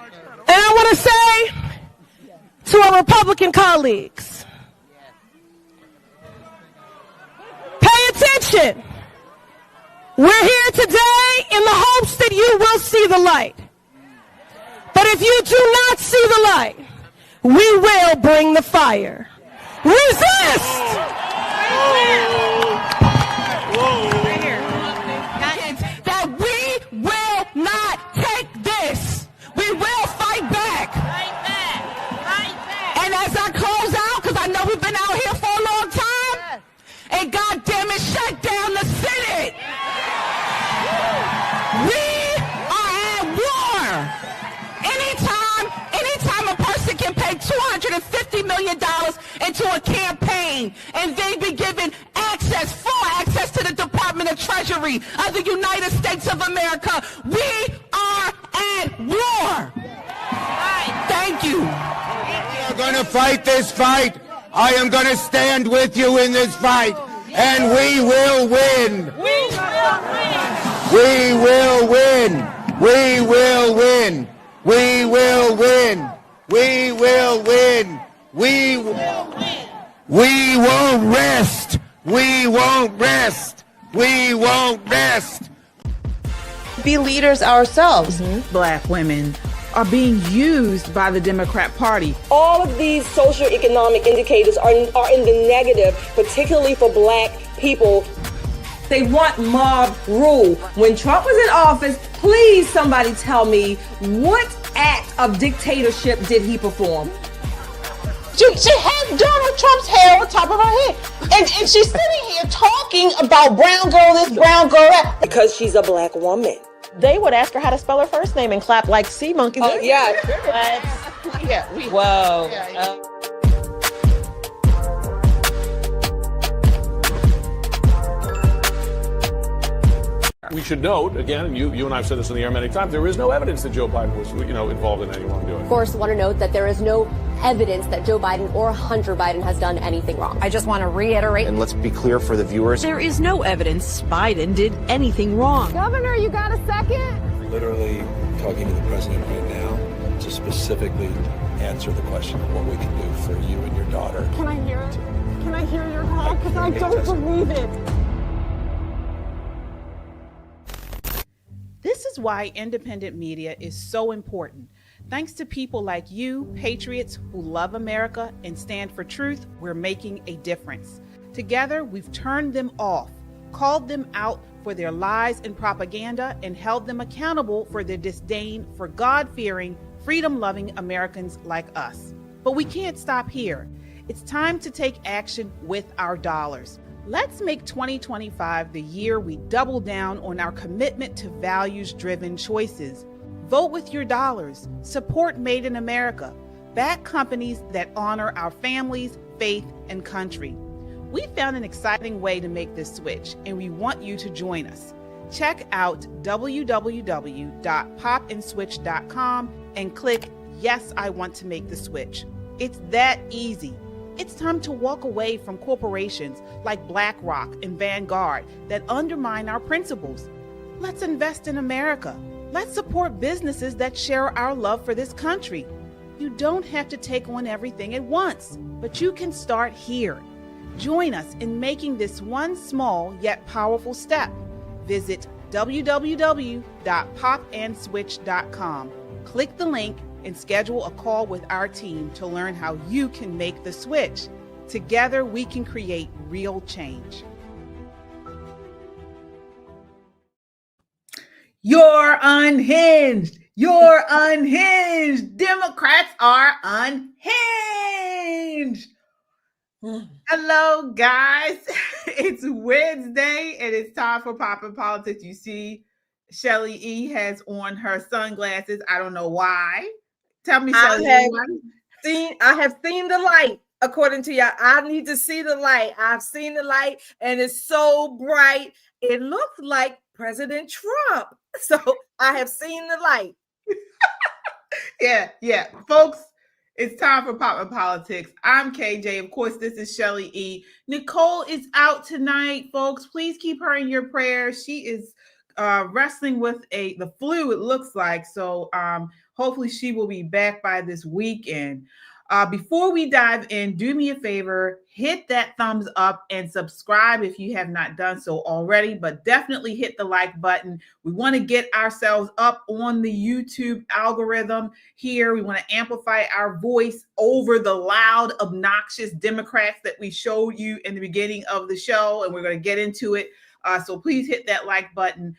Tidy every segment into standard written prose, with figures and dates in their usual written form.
And I want to say to our Republican colleagues, pay attention. We're here today in the hopes that you will see the light. But if you do not see the light, we will bring the fire. Resist! That we will not take this. We will fight back. And as I close out, because I know we've been out here for a long time, and goddamn it, shut down the Senate. We are at war. Anytime a person can pay $250 million into a campaign and they be given full access to the Department of Treasury of the United States of America, we are at war. Thank you. We are going to fight this fight. I am going to stand with you in this fight, and we will win. We will win. We will win. We will win. We will win. We will win. We won't rest. We won't rest. We won't rest. Be leaders ourselves. Black women are being used by the Democrat Party. All of these socioeconomic indicators are in the negative, particularly for black people. They want mob rule. When Trump was in office, please somebody tell me what act of dictatorship did he perform? She had Donald Trump's hair on top of her head. And she's sitting here talking about brown girl this, brown girl that. Because she's a black woman. They would ask her how to spell her first name and clap like sea monkeys. Oh, yeah. Whoa. We should note, again, you and I have said this in the air many times, there is no evidence that Joe Biden was, involved in any wrongdoing. Of course, want to note that there is no evidence that Joe Biden or Hunter Biden has done anything wrong. I just want to reiterate. And let's be clear for the viewers. There is no evidence Biden did anything wrong. Governor, you got a second? Literally talking to the president right now to specifically answer the question of what we can do for you and your daughter. Can I hear it? Can I hear your call? Because I don't believe it. This is why independent media is so important. Thanks to people like you, patriots who love America and stand for truth, we're making a difference. Together, we've turned them off, called them out for their lies and propaganda, and held them accountable for their disdain for God-fearing, freedom-loving Americans like us. But we can't stop here. It's time to take action with our dollars. Let's make 2025 the year we double down on our commitment to values-driven choices. Vote with your dollars. Support Made in America. Back companies that honor our families, faith, and country. We found an exciting way to make this switch, and we want you to join us. Check out www.popandswitch.com and click Yes, I Want to Make the Switch. It's that easy. It's time to walk away from corporations like BlackRock and Vanguard that undermine our principles. Let's invest in America. Let's support businesses that share our love for this country. You don't have to take on everything at once, but you can start here. Join us in making this one small yet powerful step. Visit www.popandswitch.com. Click the link and schedule a call with our team to learn how you can make the switch. Together, we can create real change. You're unhinged. You're unhinged. Democrats are unhinged. Hello, guys. It's Wednesday and it's time for Poppin' Politics. You see, Shelly E has on her sunglasses. I don't know why. Tell me, Shelly. I have seen the light. According to y'all, I need to see the light. I've seen the light, and it's so bright. It looks like President Trump. So I have seen the light. Yeah, folks. It's time for Poppin' Politics. I'm KJ. Of course, this is Shelly E. Nicole is out tonight, folks. Please keep her in your prayers. She is wrestling with the flu, it looks like. So hopefully she will be back by this weekend. Before we dive in, do me a favor, hit that thumbs up and subscribe if you have not done so already, but definitely hit the like button. We want to get ourselves up on the YouTube algorithm here. We want to amplify our voice over the loud, obnoxious Democrats that we showed you in the beginning of the show, and we're going to get into it. So please hit that like button.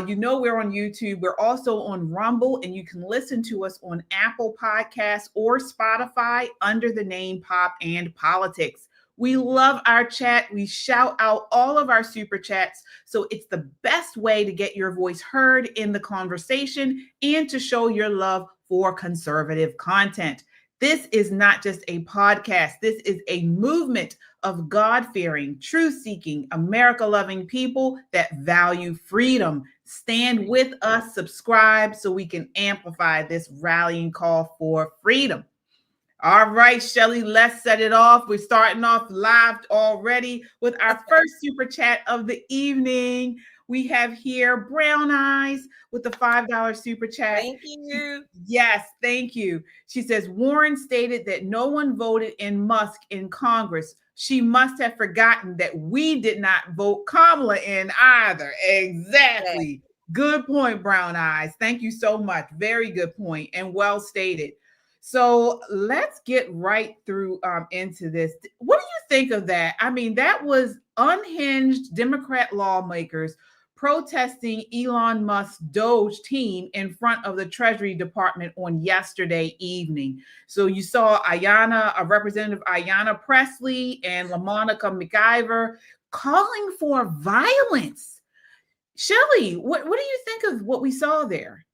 You know we're on YouTube. We're also on Rumble, and you can listen to us on Apple Podcasts or Spotify under the name Pop and Politics. We love our chat. We shout out all of our super chats. So it's the best way to get your voice heard in the conversation and to show your love for conservative content. This is not just a podcast. This is a movement of God-fearing, truth-seeking, America-loving people that value freedom. Stand with us, subscribe so we can amplify this rallying call for freedom. All right, Shelly, let's set it off. We're starting off live already with our first super chat of the evening. We have here Brown Eyes with the $5 super chat. Thank you. Yes, thank you. She says, Warren stated that no one voted in Musk in Congress. She must have forgotten that we did not vote Kamala in either. Exactly. Good point, Brown Eyes. Thank you so much. Very good point and well stated. So let's get right through into this. What do you think of that? I mean, that was unhinged Democrat lawmakers protesting Elon Musk's Doge team in front of the Treasury Department on yesterday evening. So you saw Representative Ayanna Pressley and LaMonica McIver calling for violence. Shelley, what do you think of what we saw there?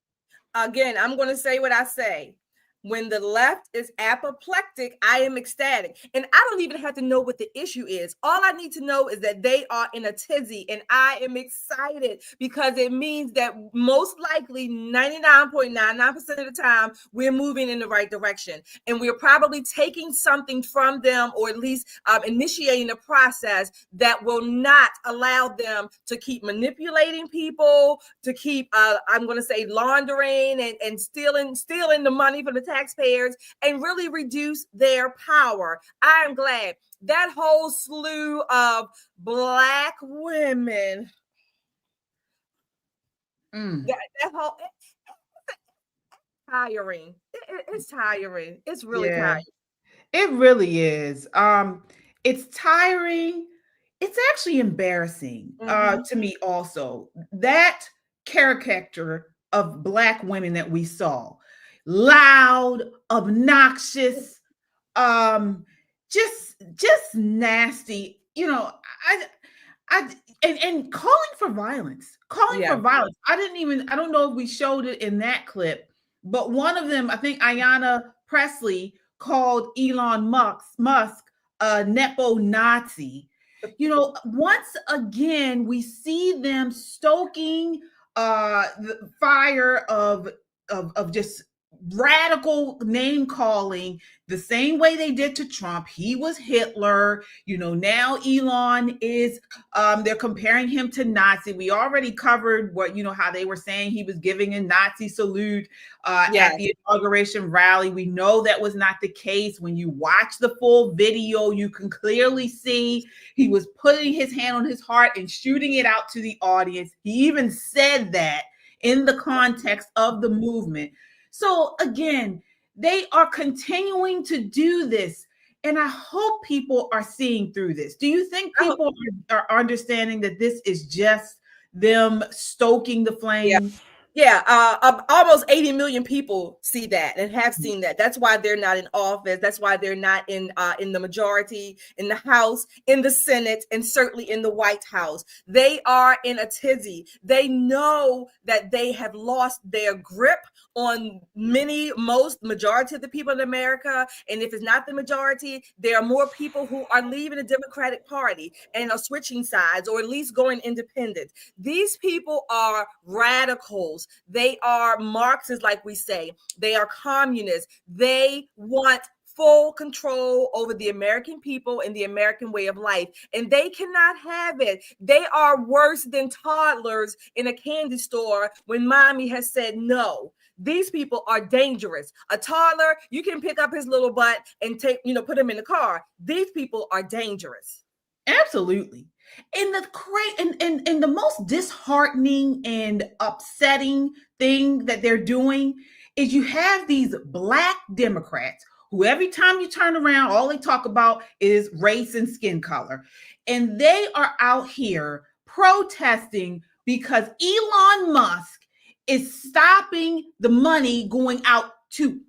Again, I'm going to say what I say. When the left is apoplectic, I am ecstatic. And I don't even have to know what the issue is. All I need to know is that they are in a tizzy. And I am excited because it means that most likely 99.99% of the time, we're moving in the right direction. And we're probably taking something from them, or at least initiating a process that will not allow them to keep manipulating people, to keep, I'm going to say, laundering and stealing the money from the taxpayers and really reduce their power. I am glad that whole slew of Black women, that whole, it's tiring. It's tiring. It's really tiring. It really is. It's tiring. It's actually embarrassing to me also. That caricature of Black women that we saw. Loud, obnoxious, just nasty. You know, and calling for violence. For violence. I don't know if we showed it in that clip, but one of them, I think Ayanna Pressley, called Elon Musk a Nepo Nazi. You know, once again, we see them stoking the fire of just radical name calling the same way they did to Trump. He was Hitler. You know, now Elon is they're comparing him to Nazi. We already covered how they were saying he was giving a Nazi salute at the inauguration rally. We know that was not the case. When you watch the full video, you can clearly see he was putting his hand on his heart and shooting it out to the audience. He even said that in the context of the movement. So again, they are continuing to do this, and I hope people are seeing through this. Do you think people are understanding that this is just them stoking the flames? Almost 80 million people see that and have seen that. That's why they're not in office. That's why they're not in the majority, in the House, in the Senate, and certainly in the White House. They are in a tizzy. They know that they have lost their grip on majority of the people in America. And if it's not the majority, there are more people who are leaving the Democratic Party and are switching sides, or at least going independent. These people are radicals. They are Marxists, like we say. They are communists. They want full control over the American people and the American way of life. And they cannot have it. They are worse than toddlers in a candy store when mommy has said no. These people are dangerous. A toddler, you can pick up his little butt and put him in the car. These people are dangerous. Absolutely. And the most disheartening and upsetting thing that they're doing is you have these Black Democrats who every time you turn around, all they talk about is race and skin color. And they are out here protesting because Elon Musk is stopping the money going out to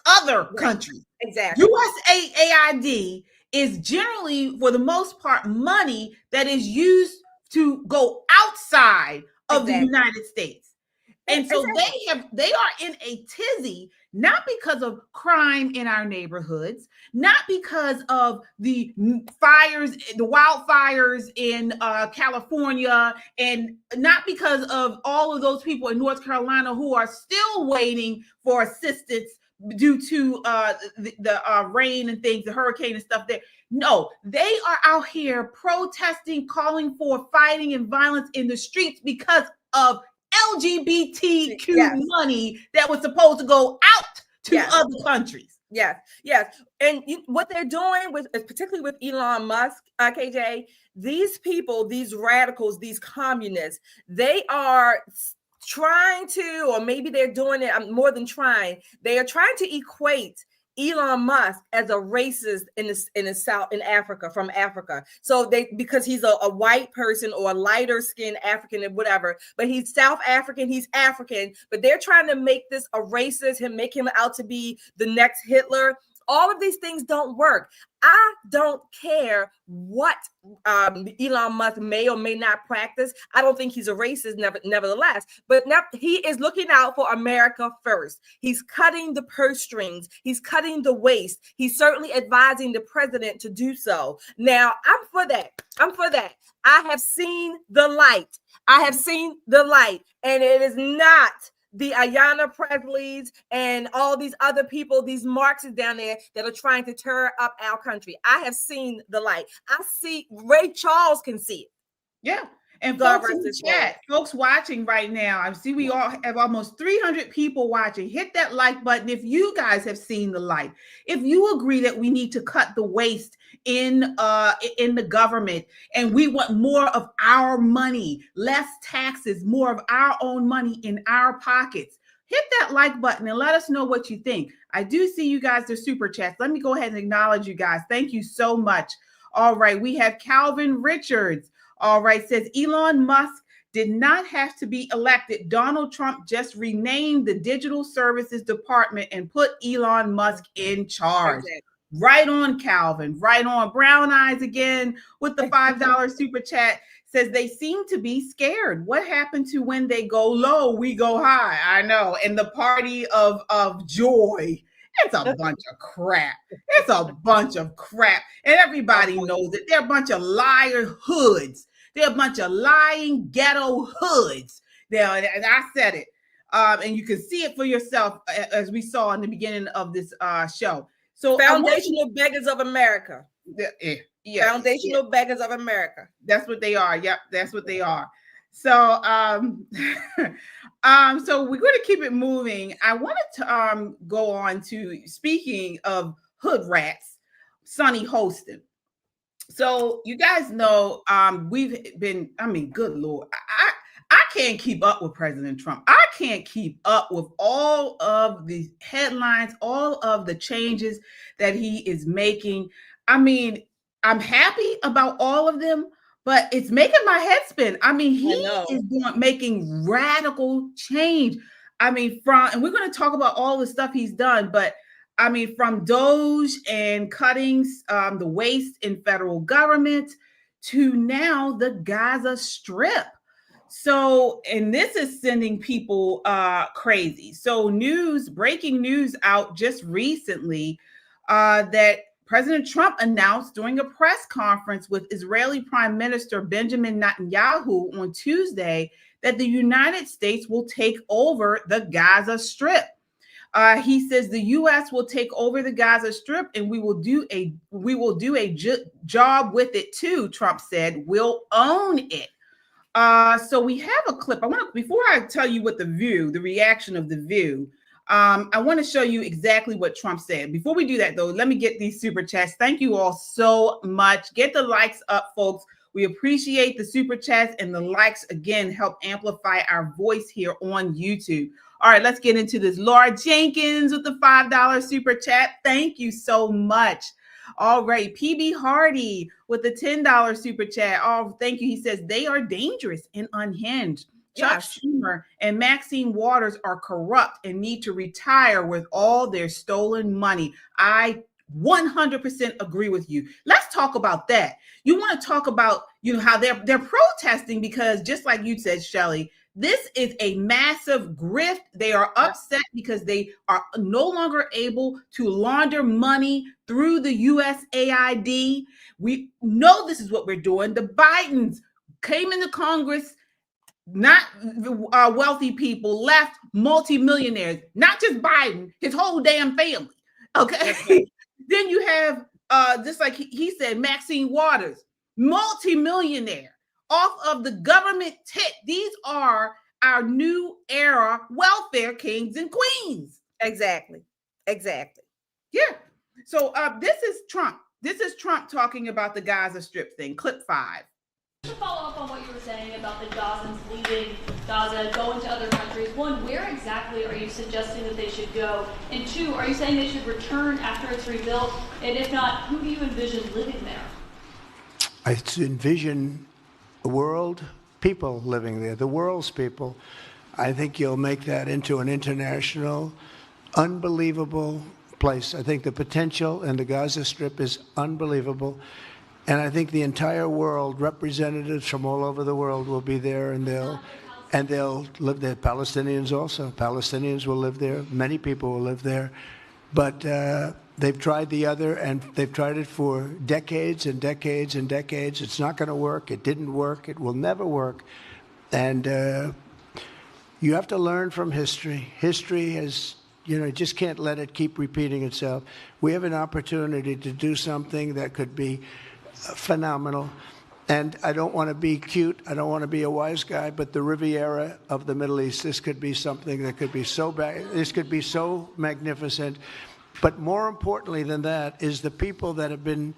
other countries. Exactly. USAID is generally, for the most part, money that is used to go outside of the United States. And so they are in a tizzy, not because of crime in our neighborhoods, not because of the wildfires in California, and not because of all of those people in North Carolina who are still waiting for assistance due to the rain and things, the hurricane and stuff there. No, they are out here protesting, calling for fighting and violence in the streets because of LGBTQ money that was supposed to go out to other countries. Yes. And what they're doing particularly with Elon Musk, KJ, these people, these radicals, these communists, they are trying to, or maybe they're doing it more than trying. They are trying to equate Elon Musk as a racist in Africa, from Africa. So because he's a white person or a lighter skinned African and whatever, but he's South African, he's African, but they're trying to make this a racist and make him out to be the next Hitler. All of these things don't work. I don't care what Elon Musk may or may not practice. I don't think he's a racist, nevertheless. But now he is looking out for America first. He's cutting the purse strings. He's cutting the waste. He's certainly advising the president to do so. Now, I'm for that. I have seen the light. And it is not the Ayanna Presleys and all these other people, these Marxists down there that are trying to tear up our country. I have seen the light. I see Ray Charles can see it. Yeah. And folks in the chat, folks watching right now, I see we all have almost 300 people watching. Hit that like button if you guys have seen the light. If you agree that we need to cut the waste in the government and we want more of our money, less taxes, more of our own money in our pockets, hit that like button and let us know what you think. I do see you guys, the super chats. Let me go ahead and acknowledge you guys. Thank you so much. All right, we have Calvin Richards. All right, says Elon Musk did not have to be elected. Donald Trump just renamed the Digital Services Department and put Elon Musk in charge. Okay. Right on, Calvin. Right on. Brown Eyes again with the $5 super chat says they seem to be scared. What happened to when they go low, we go high? I know. And the party of joy. It's a bunch of crap. It's a bunch of crap. And everybody knows it. They're a bunch of liar hoods. They're a bunch of lying ghetto hoods. And I said it. And you can see it for yourself, as we saw in the beginning of this show. So foundational beggars of America. Yeah. Foundational beggars of America. That's what they are. Yep, that's what they are. So so we're going to keep it moving. I wanted to go on to, speaking of hood rats, Sonny Hostin. So you guys know we've been, good Lord, I can't keep up with President Trump. I can't keep up with all of the headlines, all of the changes that he is making. I'm happy about all of them, but it's making my head spin. He is making radical change. And we're going to talk about all the stuff he's done, but from Doge and cuttings, the waste in federal government, to now the Gaza Strip. So, and this is sending people crazy. So breaking news out just recently that President Trump announced during a press conference with Israeli Prime Minister Benjamin Netanyahu on Tuesday that the United States will take over the Gaza Strip. He says the U.S. will take over the Gaza Strip, and we will do a job with it too. Trump said, "We'll own it." So we have a clip. Before I tell you what the reaction of the View, I want to show you exactly what Trump said. Before we do that, though, let me get these super chats. Thank you all so much. Get the likes up, folks. We appreciate the super chats, and the likes again help amplify our voice here on YouTube. All right, let's get into this. Laura Jenkins with the $5 super chat. Thank you so much. All right, PB Hardy with the $10 super chat. Oh, thank you. He says they are dangerous and unhinged. Chuck Schumer and Maxine Waters are corrupt and need to retire with all their stolen money. I 100% agree with you. Let's talk about that. You want to talk about, how they're protesting because, just like you said, Shelley, this is a massive grift. They are upset because they are no longer able to launder money through the USAID. We know this is what we're doing. The Bidens came into Congress, not wealthy people, left multimillionaires, not just Biden, his whole damn family. Okay. Then you have, just like he said, Maxine Waters, multimillionaire, off of the government tip. These are our new era welfare kings and queens. Exactly. Yeah. So this is Trump. This is Trump talking about the Gaza Strip thing. Clip 5. To follow up on what you were saying about the Gazans leaving Gaza, going to other countries, one, where exactly are you suggesting that they should go? And two, are you saying they should return after it's rebuilt? And if not, who do you envision living there? I envision the world, people living there, the world's people. I think you'll make that into an international, unbelievable place. I think the potential in the Gaza Strip is unbelievable. And I think the entire world, representatives from all over the world will be there, and they'll live there. Palestinians also. Palestinians will live there. Many people will live there. But they've tried the other, and they've tried it for decades and decades and decades. It's not going to work. It didn't work. It will never work. And you have to learn from history. History has, you just can't let it keep repeating itself. We have an opportunity to do something that could be phenomenal. And I don't want to be cute. I don't want to be a wise guy, but the Riviera of the Middle East, this could be something that could be so bad. This could be so magnificent. But more importantly than that is the people that have been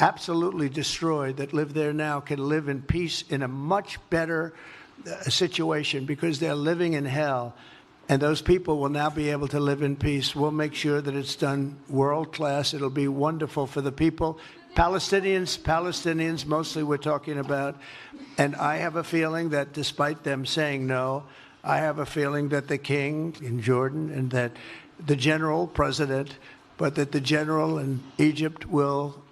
absolutely destroyed that live there now can live in peace in a much better situation because they're living in hell. And those people will now be able to live in peace. We'll make sure that it's done world class. It'll be wonderful for the people. Palestinians mostly we're talking about. And I have a feeling that despite them saying no, I have a feeling that the king in Jordan and that the general president, but that the general in Egypt will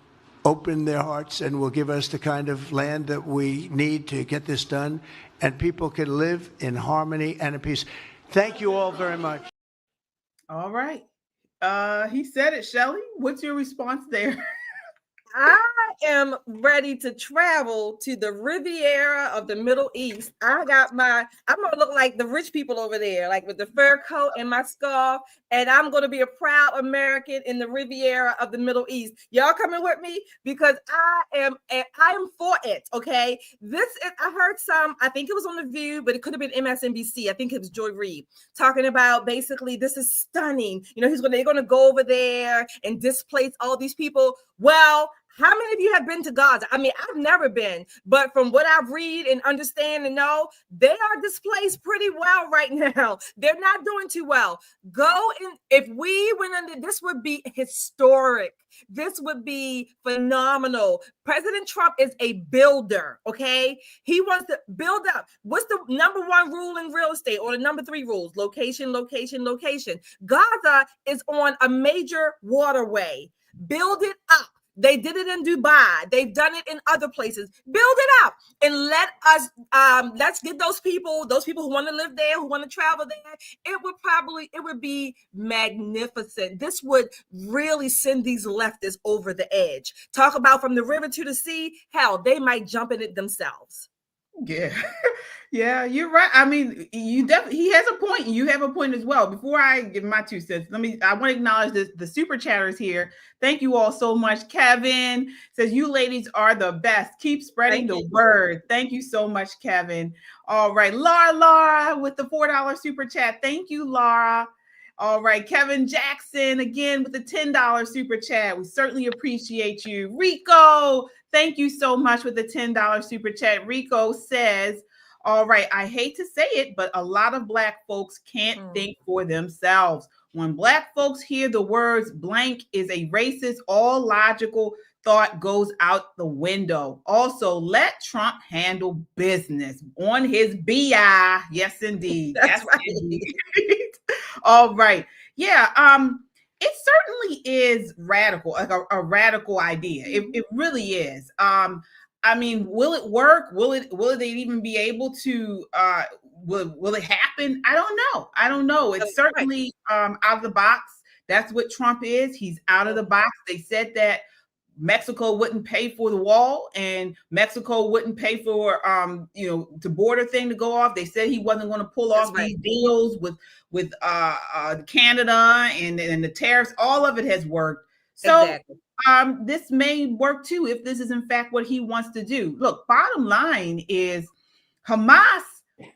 open their hearts and will give us the kind of land that we need to get this done. And people can live in harmony and in peace. Thank you all very much. All right. He said it, Shelley. What's your response there? I am ready to travel to the Riviera of the Middle East. I'm gonna look like the rich people over there, like with the fur coat and my scarf, and I'm gonna be a proud American in the Riviera of the Middle East. Y'all coming with me? Because I am for it. Okay, I heard I think it was on The View, but it could have been MSNBC. I think it was Joy Reid talking about basically this is stunning. They're gonna go over there and displace all these people. Well, how many of you have been to Gaza? I mean, I've never been, but from what I've read and understand and know, they are displaced pretty well right now. They're not doing too well. If we went under, this would be historic. This would be phenomenal. President Trump is a builder, okay? He wants to build up. What's the number one rule in real estate, or the number 3 rules? Location, location, location. Gaza is on a major waterway. Build it up. They did it in Dubai. They've done it in other places. Build it up and let's get those people who want to live there, who want to travel there. It would be magnificent. This would really send these leftists over the edge. Talk about from the river to the sea. Hell, they might jump in it themselves. Yeah. Yeah, you're right. I mean, he has a point. You have a point as well. Before I give my 2 cents, I want to acknowledge the super chatters here. Thank you all so much. Kevin says, you ladies are the best. Keep spreading the word. Thank you so much, Kevin. All right. Laura with the $4 super chat. Thank you, Laura. All right. Kevin Jackson again with the $10 super chat. We certainly appreciate you. Rico, thank you so much with the $10 super chat. Rico says, all right, I hate to say it, but a lot of Black folks can't think for themselves. When Black folks hear the words blank is a racist, all logical thought goes out the window. Also, let Trump handle business on his BI. Yes, indeed. That's right. Indeed. All right. Yeah. It certainly is radical, like a radical idea. It really is. I mean, will it work? Will they even be able to will it happen? I don't know. It's certainly out of the box. That's what Trump is. He's out of the box. They said that Mexico wouldn't pay for the wall and Mexico wouldn't pay for the border thing to go off. They said he wasn't going to pull off these deals with Canada and the tariffs. All of it has worked. So Exactly. This may work too if this is in fact what he wants to do. Look, bottom line is Hamas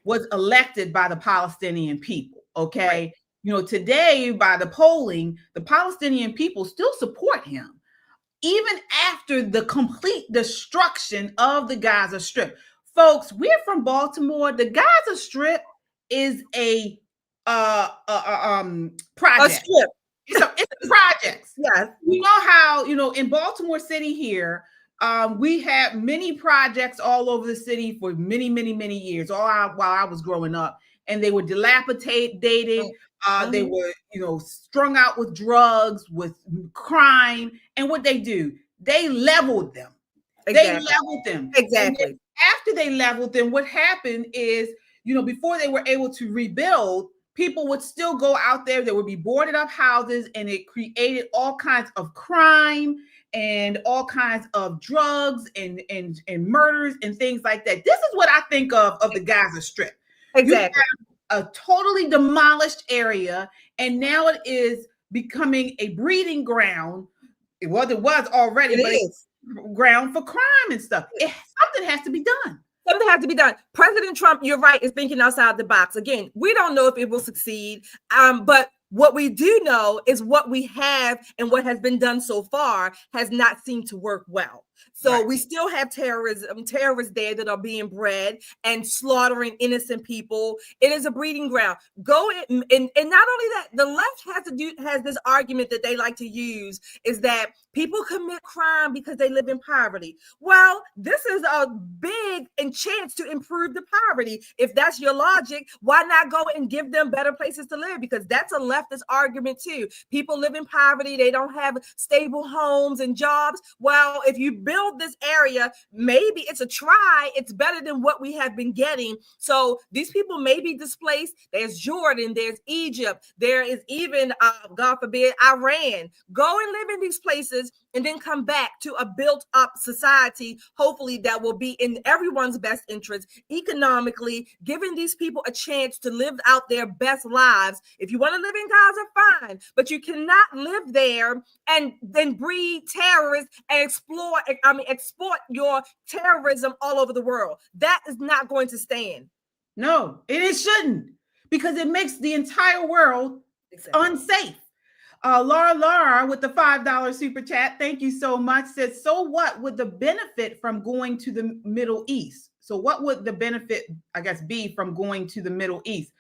was elected by the Palestinian people. Okay. Right. Today by the polling, the Palestinian people still support him, even after the complete destruction of the Gaza Strip. Folks, we're from Baltimore. The Gaza Strip is a project. A strip. It's a project. Yes. You know how, in Baltimore City here, we had many projects all over the city for many, many, many years, while I was growing up. And they were dilapidated. They were, strung out with drugs, with crime. And what they do, they leveled them. Exactly. They leveled them. Exactly. After they leveled them, what happened is, before they were able to rebuild, people would still go out there. There would be boarded up houses, and it created all kinds of crime and all kinds of drugs and murders and things like that. This is what I think of the Gaza Strip. Exactly. You have a totally demolished area, and now it is becoming a breeding ground. It was already, but it's ground for crime and stuff. Something has to be done. Something has to be done. President Trump, you're right, is thinking outside the box. Again, we don't know if it will succeed, but what we do know is what we have and what has been done so far has not seemed to work well. So we still have terrorists there that are being bred and slaughtering innocent people. It is a breeding ground. Go in, and not only that, the left has this argument that they like to use is that people commit crime because they live in poverty. Well, this is a big chance to improve the poverty. If that's your logic, why not go and give them better places to live? Because that's a leftist argument too. People live in poverty. They don't have stable homes and jobs. Well, if you build this area, maybe it's a try. It's better than what we have been getting. So these people may be displaced. There's Jordan, there's Egypt, there is even, God forbid, Iran. Go and live in these places and then come back to a built up society, hopefully that will be in everyone's best interest economically, giving these people a chance to live out their best lives. If you want to live in Gaza, fine, but you cannot live there and then breed terrorists and export your terrorism all over the world. That is not going to stand. No, it shouldn't, because it makes the entire world unsafe. Laura with the $5 super chat, thank you so much, says, so what would the benefit from going to the Middle East? So what would the benefit, I guess, be from going to the Middle East?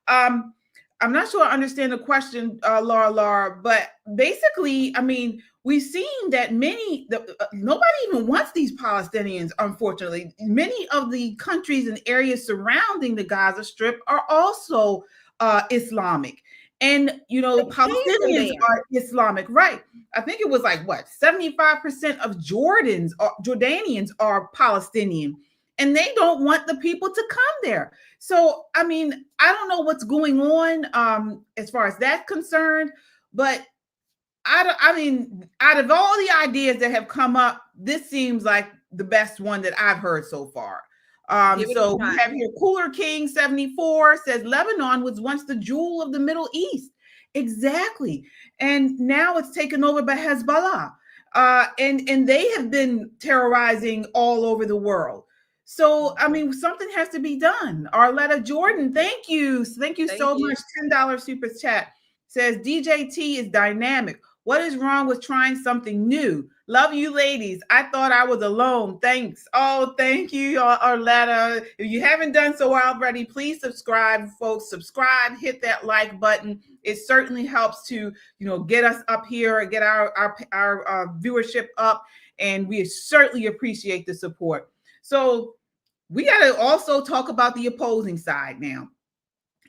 I'm not sure I understand the question, Laura, but basically, I mean, we've seen that nobody even wants these Palestinians, unfortunately. Many of the countries and areas surrounding the Gaza Strip are also Islamic. And, Palestinians are Islamic, right? I think it was 75% of Jordanians are Palestinian, and they don't want the people to come there. So, I mean, I don't know what's going on as far as that's concerned, but I mean, out of all the ideas that have come up, this seems like the best one that I've heard so far. So we have here Cooler King 74 says Lebanon was once the jewel of the Middle East. Exactly. And now it's taken over by Hezbollah. And they have been terrorizing all over the world. So, I mean, something has to be done. Arletta Jordan, thank you. Thank you so much. $10 super chat says DJT is dynamic. What is wrong with trying something new? Love you, ladies. I thought I was alone. Thanks. Oh, thank you, Arletta. If you haven't done so already, please subscribe, folks. Subscribe, hit that like button. It certainly helps to, get us up here, get our viewership up, and we certainly appreciate the support. So we got to also talk about the opposing side now.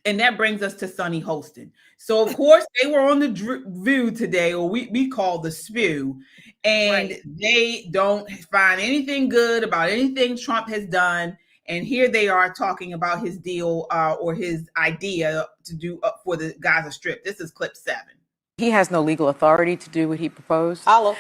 And that brings us to Sunny Hostin. So, of course, they were on the View today, or we call the Spew, and they don't find anything good about anything Trump has done. And here they are talking about his deal or his idea to do for the Gaza Strip. This is clip 7. He has no legal authority to do what he proposed. Hello.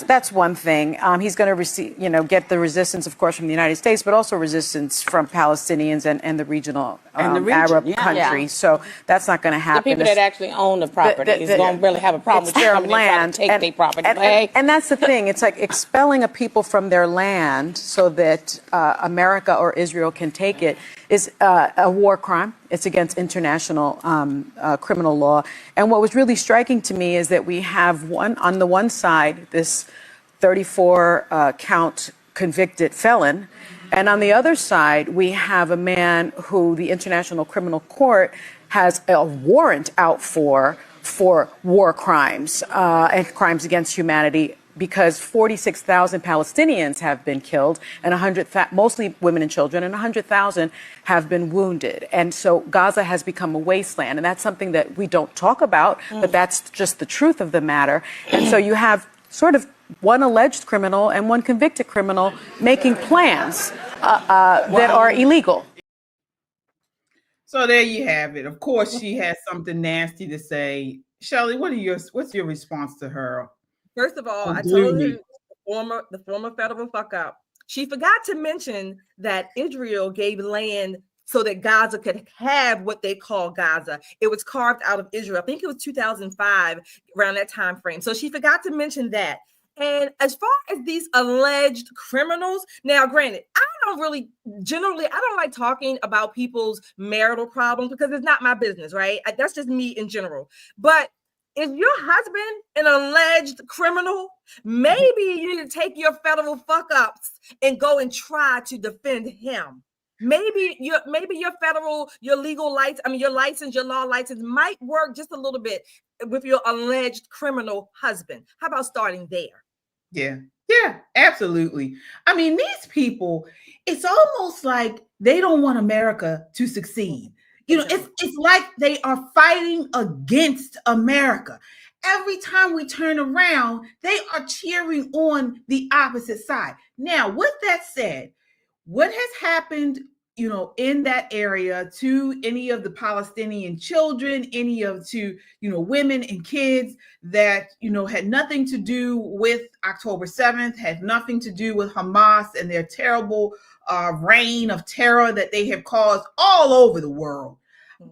That's one thing. He's going to receive, get the resistance, of course, from the United States, but also resistance from Palestinians and the regional Arab countries. Yeah. So that's not going to happen. The people that actually own the property is going to really have a problem with their land to take their property. And that's the thing. It's like expelling a people from their land so that America or Israel can take it is a war crime. It's against international criminal law. And what was really striking to me is that we have on the one side, this 34 count convicted felon. And on the other side, we have a man who the International Criminal Court has a warrant out for war crimes and crimes against humanity, because 46,000 Palestinians have been killed and mostly women and children, and 100,000 have been wounded. And so Gaza has become a wasteland. And that's something that we don't talk about, but that's just the truth of the matter. And so you have sort of one alleged criminal and one convicted criminal making plans that are illegal. So there you have it. Of course, she has something nasty to say. Shelley, what's your response to her? First of all, I told her the former federal fuck up. She forgot to mention that Israel gave land so that Gaza could have what they call Gaza. It was carved out of Israel. I think it was 2005, around that time frame. So she forgot to mention that. And as far as these alleged criminals, now granted, I don't like talking about people's marital problems because it's not my business, right? That's just me in general. But is your husband an alleged criminal? Maybe you need to take your federal fuck ups and go and try to defend him. Maybe your legal license, your law license might work just a little bit with your alleged criminal husband. How about starting there? Yeah, absolutely. I mean, these people, it's almost like they don't want America to succeed. It's like they are fighting against America. Every time we turn around, they are cheering on the opposite side. Now, with that said, what has happened, in that area to any of the Palestinian children, women and kids that, had nothing to do with October 7th, had nothing to do with Hamas and their terrible reign of terror that they have caused all over the world.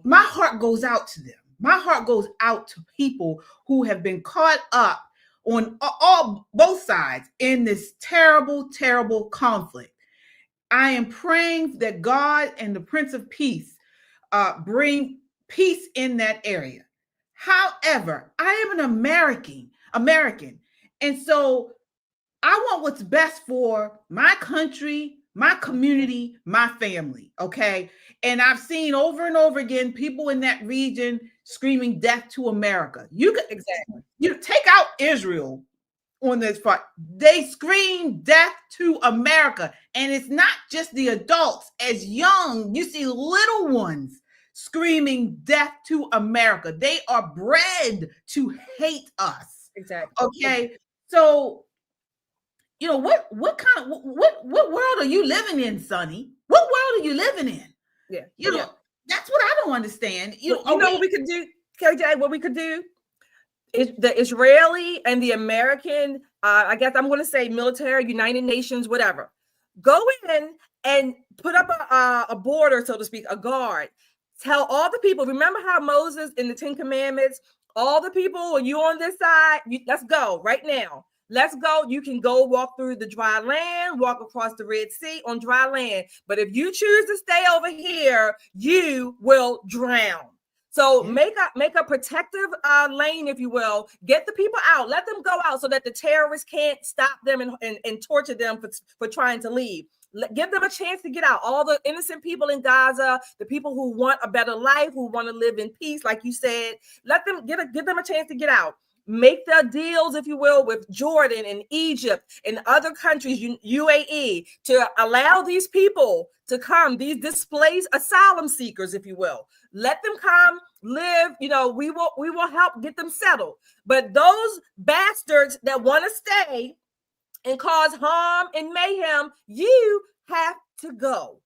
My heart goes out to them. My heart goes out to people who have been caught up on both sides in this terrible, terrible conflict. I am praying that God and the Prince of Peace bring peace in that area. However, I am an American, and so I want what's best for my country, my community, my family, okay? And I've seen over and over again people in that region screaming death to America. You take out Israel on this part. They scream death to America. And it's not just the adults. As young, you see little ones screaming death to America. They are bred to hate us. Exactly. Okay. So, what world are you living in, Sonny? What world are you living in? Yeah. That's what I don't understand. What we could do, KJ, what we could do is the Israeli and the American I guess I'm going to say military, United Nations, whatever. Go in and put up a border, so to speak, a guard. Tell all the people, remember how Moses in the 10 Commandments, all the people, are you on this side? Let's go right now. Let's go. You can go walk through the dry land, walk across the Red Sea on dry land. But if you choose to stay over here, you will drown. So make a protective lane, if you will. Get the people out. Let them go out so that the terrorists can't stop them and torture them for trying to leave. Give them a chance to get out. All the innocent people in Gaza, the people who want a better life, who want to live in peace, like you said, give them a chance to get out. Make the deals, if you will, with Jordan and Egypt and other countries, UAE, to allow these people to come, these displaced asylum seekers, if you will. Let them come, live. We will help get them settled. But those bastards that want to stay and cause harm and mayhem, you have to go.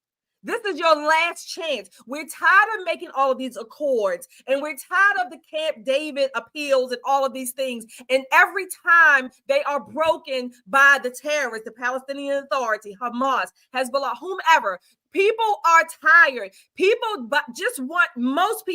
This is your last chance. We're tired of making all of these accords, and we're tired of the Camp David appeals and all of these things. And every time they are broken by the terrorists, the Palestinian Authority, Hamas, Hezbollah, whomever, people are tired. People just want, most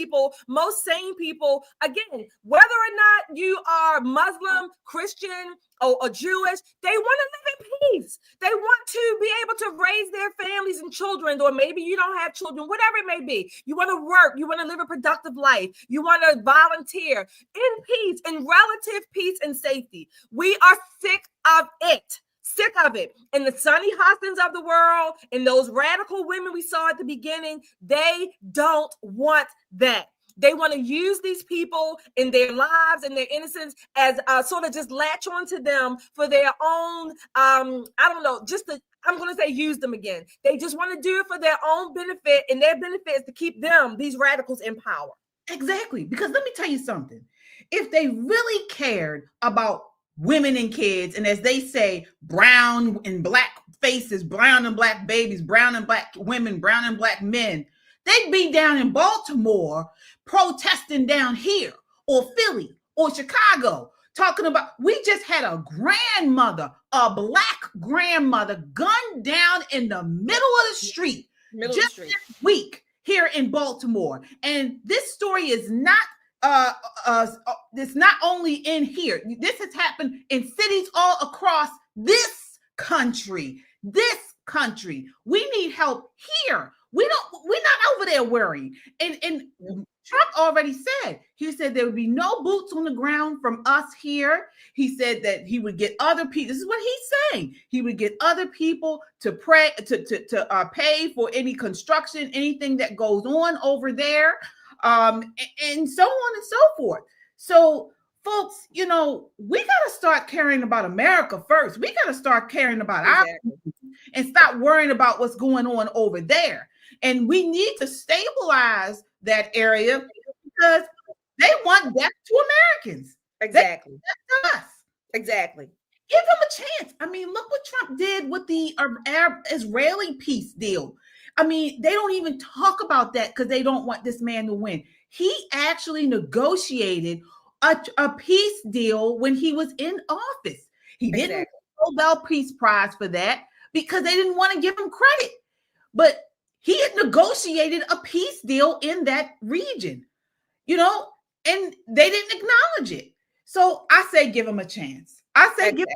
sane people, again, whether or not you are Muslim, Christian, or Jewish, they want to live in peace. They want to be able to raise their families and children, or maybe you don't have children, whatever it may be. You want to work. You want to live a productive life. You want to volunteer in peace, in relative peace and safety. We are sick of it. Sick of it. And the Sunny Hostins of the world and those radical women we saw at the beginning, they don't want that. They want to use these people in their lives and their innocence as sort of just latch onto them for their own, I'm going to say use them again. They just want to do it for their own benefit, and their benefit is to keep them, these radicals, in power. Exactly. Because let me tell you something. If they really cared about women and kids, and as they say, brown and black faces, brown and black babies, brown and black women, brown and black men, they'd be down in Baltimore protesting down here, or Philly, or Chicago, talking about, we just had a black grandmother gunned down in the middle of the street this week here in Baltimore. And this story is not it's not only in here. This has happened in cities all across this country. We need help here. We're not over there worrying. And Trump already said, he said there would be no boots on the ground from us here. He said that he would get other people. This is what he's saying. He would get other people to pay for any construction, anything that goes on over there, and so on and so forth. So, folks, we got to start caring about America first. We got to start caring about our people and stop worrying about what's going on over there. And we need to stabilize that area because they want death to Americans. Exactly. That's us. Exactly. Give them a chance. I mean, look what Trump did with the Arab-Israeli peace deal. I mean, they don't even talk about that because they don't want this man to win. He actually negotiated a peace deal when he was in office. He didn't get the Nobel Peace Prize for that because they didn't want to give him credit. But he had negotiated a peace deal in that region, and they didn't acknowledge it. So I say give him a chance. I say give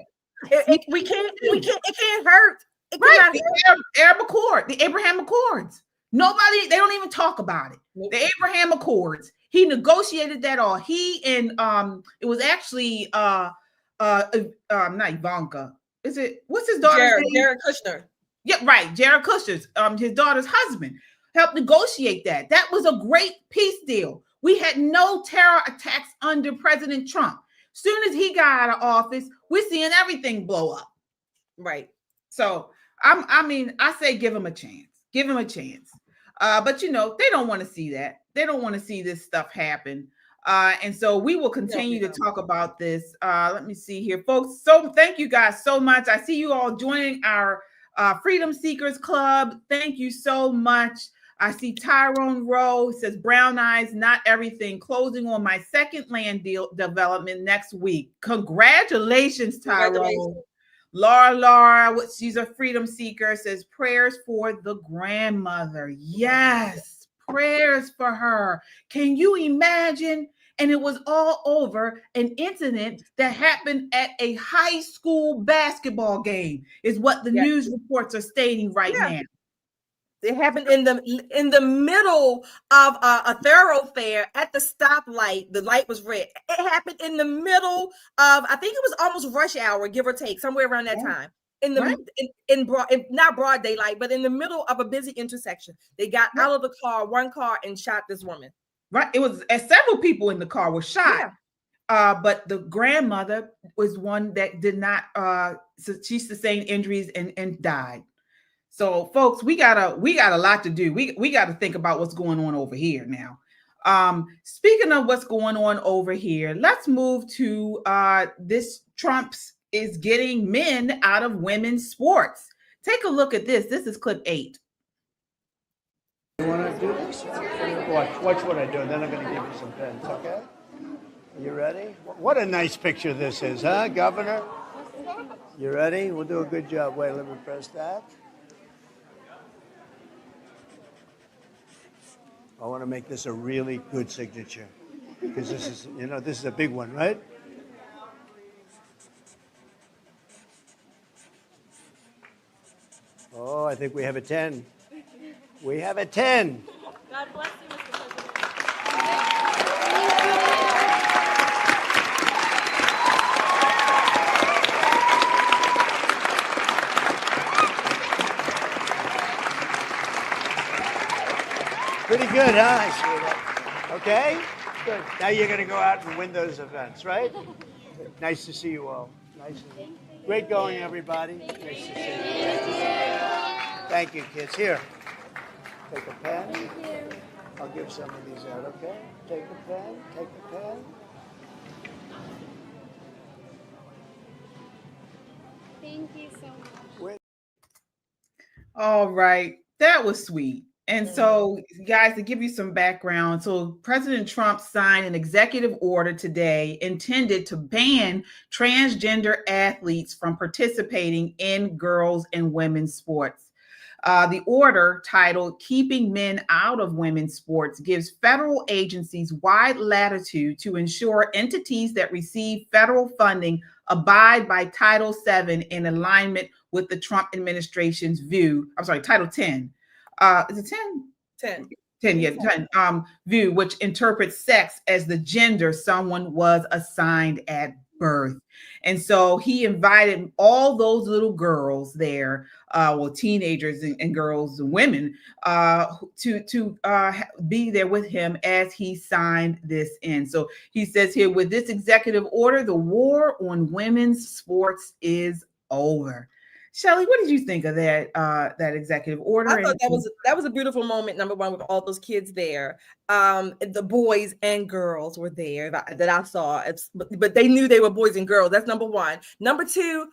it can't hurt. Right. The Abraham Accords. They don't even talk about it. The Abraham Accords. He negotiated that all. He and it was actually not Ivanka. What's his daughter's name? Jared Kushner. Yeah, right. Jared Kushner's his daughter's husband helped negotiate that. That was a great peace deal. We had no terror attacks under President Trump. Soon as he got out of office, we're seeing everything blow up. Right. So I say give him a chance. Give him a chance. But they don't want to see that. They don't want to see this stuff happen. And so we will continue to talk about this. Let me see here, folks. So thank you guys so much. I see you all joining our Freedom Seekers Club. Thank you so much. I see Tyrone Rowe says, brown eyes, not everything. Closing on my second land deal development next week. Congratulations, Tyrone. Congratulations. Laura, she's a freedom seeker, says prayers for the grandmother. Yes, prayers for her. Can you imagine? And it was all over an incident that happened at a high school basketball game, is what the news reports are stating right now. It happened in the middle of a thoroughfare at the stoplight. The light was red. It happened in the middle of, I think it was almost rush hour, give or take, somewhere around that time. In the in not broad daylight, but in the middle of a busy intersection. They got out of the car, one car, and shot this woman. Right. It was several people in the car were shot. But the grandmother was one that did not she sustained injuries and died. So folks, we got a lot to do. We got to think about what's going on over here now. Speaking of what's going on over here, let's move to this. Trump is getting men out of women's sports. Take a look at this. This is clip 8. You want to do this? Watch what I do. Then I'm going to give you some pens, okay? You ready? What a nice picture this is, huh, Governor? You ready? We'll do a good job. Wait, let me press that. I want to make this a really good signature because this is, this is a big one, right? Oh, I think we have a 10. We have a 10. God bless you, Mr. Pretty good, huh? I see that. Okay? Good. Now you're going to go out and win those events, right? Nice to see you all. Nice to see you. Great going, everybody. Nice to see you. Thank you, kids. Here. Take a pen. Thank you. I'll give some of these out, okay? Take a pen. Take a pen. Thank you so much. All right. That was sweet. And so, guys, to give you some background, so President Trump signed an executive order today intended to ban transgender athletes from participating in girls and women's sports. The order, titled Keeping Men Out of Women's Sports, gives federal agencies wide latitude to ensure entities that receive federal funding abide by Title VII in alignment with the Trump administration's view. I'm sorry, Title 10. Is it 10? 10, yeah, 10. View, which interprets sex as the gender someone was assigned at birth. And so he invited all those little girls there, teenagers and girls and women, to be there with him as he signed this in. So he says here, with this executive order, the war on women's sports is over. Shelley, what did you think of that executive order? I thought that was a beautiful moment. Number one, with all those kids there, the boys and girls were there that I saw. But they knew they were boys and girls. That's number one. Number two,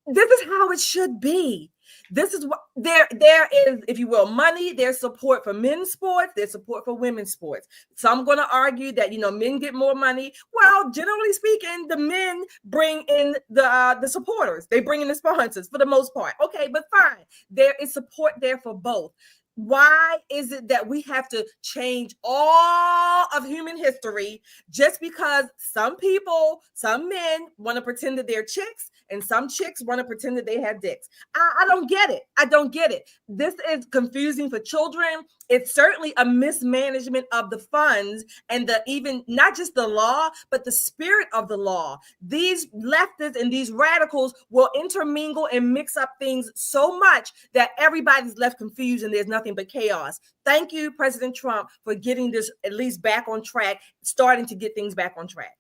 this is how it should be. This is what there is, if you will, money. There's support for men's sports. There's support for women's sports. Some going to argue that men get more money. Well, generally speaking, the men bring in the supporters. They bring in the sponsors for the most part. Okay, but fine. There is support there for both. Why is it that we have to change all of human history just because some men want to pretend that they're chicks and some chicks want to pretend that they have dicks? I don't get it. I don't get it. This is confusing for children. It's certainly a mismanagement of the funds and even not just the law, but the spirit of the law. These leftists and these radicals will intermingle and mix up things so much that everybody's left confused and there's nothing but chaos. Thank you, President Trump, for getting this at least back on track, starting to get things back on track.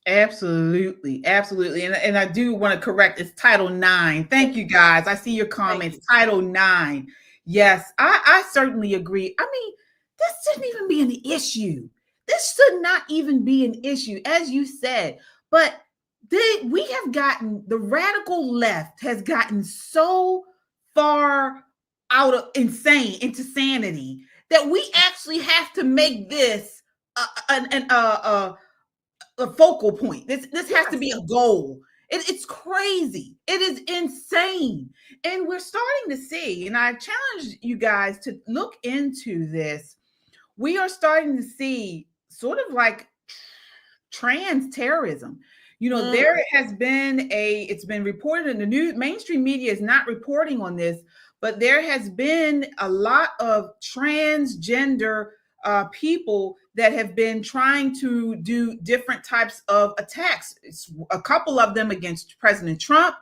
Absolutely. Absolutely. And I do want to correct, it's Title IX. Thank you, guys. I see your comments. Title IX. Yes, I certainly agree. I mean, this shouldn't even be an issue. This should not even be an issue, as you said. But the radical left has gotten so far out of into sanity that we actually have to make this a focal point. This has to be a goal. It's crazy. It is insane. And we're starting to see, and I challenge you guys to look into this. We are starting to see sort of like trans terrorism. You know, there has been it's been reported in the news. Mainstream media is not reporting on this, but there has been a lot of transgender people that have been trying to do different types of attacks. It's a couple of them against President Trump,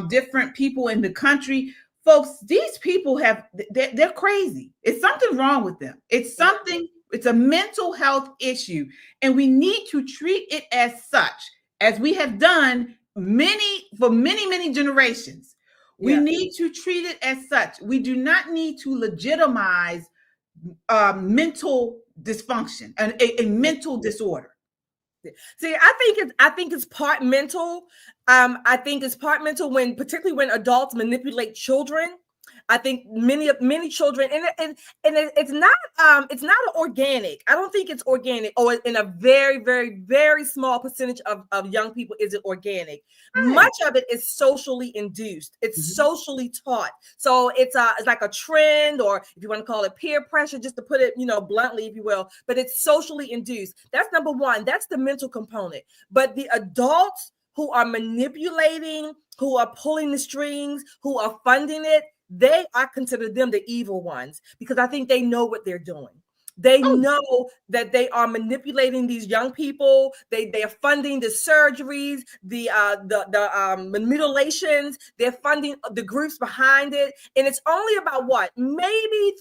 different people in the country. Folks, these people they're crazy. It's something wrong with them. It's a mental health issue, and we need to treat it as such, as we have done for many generations. We need to treat it as such. We do not need to legitimize mental dysfunction and a mental disorder. See, I think it's part mental. I think it's part mental particularly when adults manipulate children. I think many children, and it's not organic. I don't think it's organic, or in a very, very, very small percentage of young people is it organic. Much of it is socially induced. It's socially taught. So it's like a trend, or if you want to call it peer pressure, just to put it, bluntly, if you will. But it's socially induced. That's number one. That's the mental component. But the adults who are manipulating, who are pulling the strings, who are funding it, I consider them the evil ones, because I think they know what they're doing. They know that they are manipulating these young people. They are funding the surgeries, the mutilations. They're funding the groups behind it, and it's only about maybe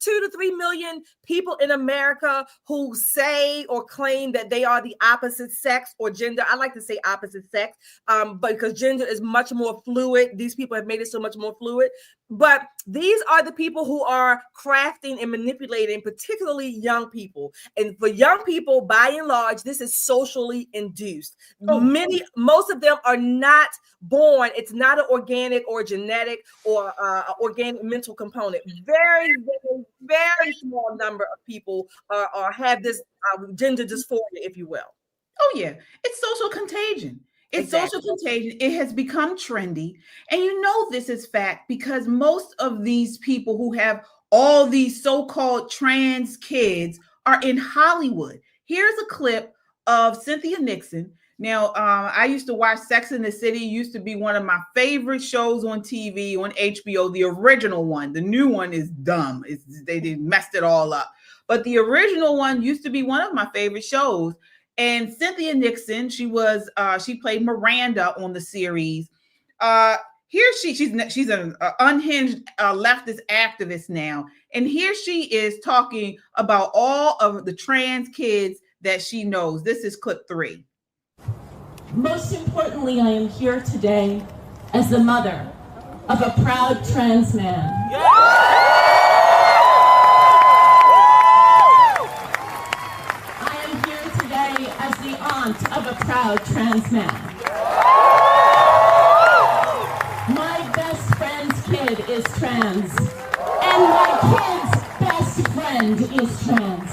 2 to 3 million people in America who say or claim that they are the opposite sex or gender. I like to say opposite sex, but because gender is much more fluid. These people have made it so much more fluid. But these are the people who are crafting and manipulating, particularly young people. And for young people, by and large, this is socially induced. Most of them are not born. It's not an organic or genetic or organic mental component. Very, very, very small number of people have this gender dysphoria, if you will. Oh yeah, it's social contagion. It's social contagion. It has become trendy. And this is fact because most of these people who have all these so-called trans kids are in Hollywood. Here's a clip of Cynthia Nixon. Now, I used to watch Sex and the City. Used to be one of my favorite shows on TV, on HBO, the original one. The new one is dumb. They messed it all up. But the original one used to be one of my favorite shows. And Cynthia Nixon, she played Miranda on the series. Here she's an unhinged leftist activist now. And here she is talking about all of the trans kids that she knows. This is clip 3. Most importantly, I am here today as the mother of a proud trans man. I am here today as the aunt of a proud trans man. My best friend's kid is trans, and my kid's best friend is trans.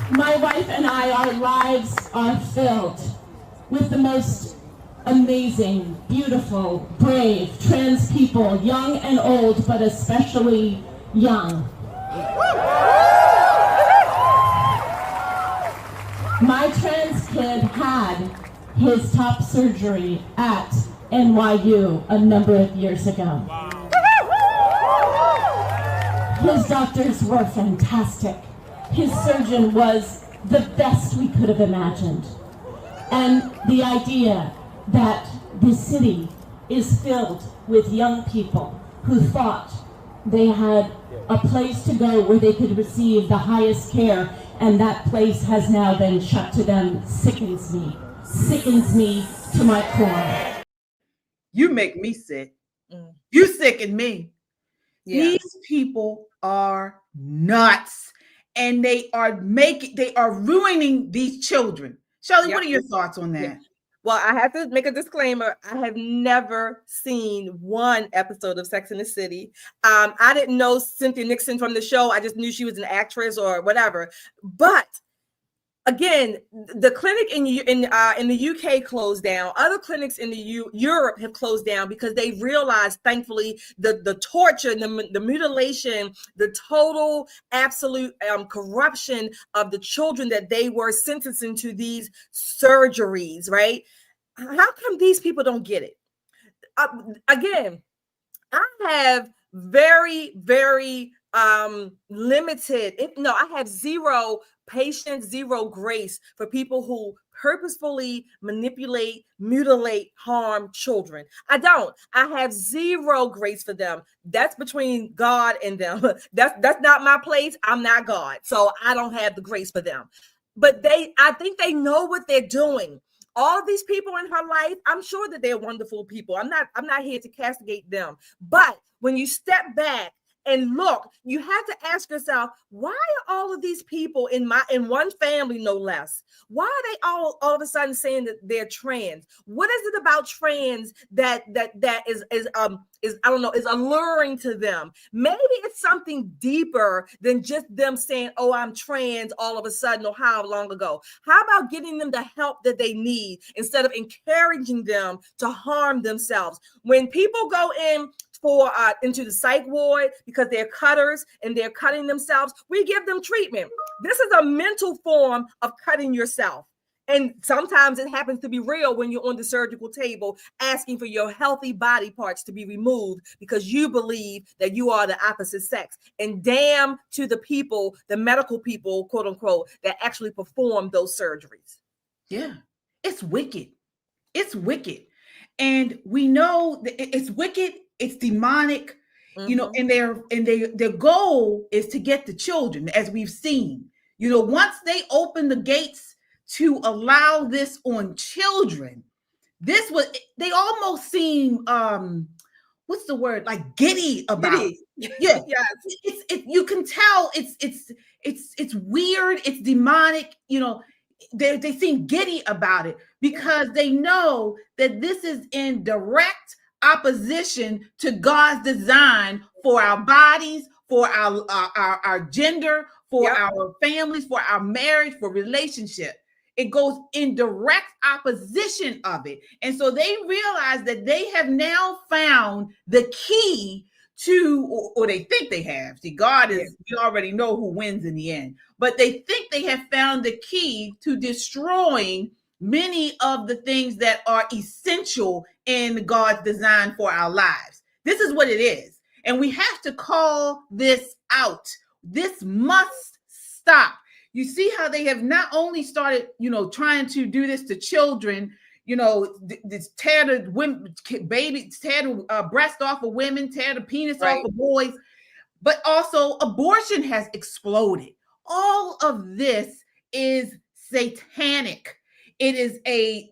My wife and I, our lives are filled with the most amazing, beautiful, brave, trans people, young and old, but especially young. My trans kid had his top surgery at NYU a number of years ago. His doctors were fantastic. His surgeon was the best we could have imagined. And the idea that this city is filled with young people who thought they had a place to go where they could receive the highest care, and that place has now been shut to them, sickens me to my core. You make me sick. You sicken me. Yeah. These people are nuts. And they are ruining these children. Shelley, what are your thoughts on that? Well, I have to make a disclaimer. I have never seen one episode of Sex and the City. I didn't know Cynthia Nixon from the show. I just knew she was an actress or whatever. But again, the clinic in the UK closed down. Other clinics in Europe have closed down because they realized, thankfully, the torture, the mutilation, the total, absolute corruption of the children that they were sentencing to these surgeries, right? How come these people don't get it? Again, I have very, very limited, I have zero patience, zero grace for people who purposefully manipulate, mutilate, harm children. I don't. I have zero grace for them. That's between God and them. That's not my place. I'm not God. So I don't have the grace for them. But I think they know what they're doing. All of these people in her life, I'm sure that they're wonderful people. I'm not here to castigate them. But when you step back and look, you have to ask yourself, why are all of these people in one family, no less? Why are they all of a sudden saying that they're trans? What is it about trans that is I don't know, is alluring to them? Maybe it's something deeper than just them saying, oh, I'm trans all of a sudden, or how long ago. How about getting them the help that they need instead of encouraging them to harm themselves? When people go into the psych ward because they're cutters and they're cutting themselves, we give them treatment. This is a mental form of cutting yourself. And sometimes it happens to be real when you're on the surgical table asking for your healthy body parts to be removed because you believe that you are the opposite sex. And damn to the people, the medical people, quote unquote, that actually perform those surgeries. Yeah, it's wicked. It's wicked. And we know that it's wicked. It's demonic, and their goal is to get the children, as we've seen. Once they open the gates to allow this on children, they almost seem what's the word, like giddy about it. Yeah, yes. You can tell it's weird, it's demonic. They seem giddy about it because they know that this is in direct opposition to God's design for our bodies, for our gender, for our families, for our marriage, for relationship. It goes in direct opposition of it. And so they realize that they have now found the key to, or they think they have. See, God is, we already know who wins in the end, but they think they have found the key to destroying many of the things that are essential in God's design for our lives. This is what it is. And we have to call this out. This must stop. You see how they have not only started, trying to do this to children, this tear the women, babies, tear the breast off of women, tear the penis off of boys, but also abortion has exploded. All of this is satanic. It is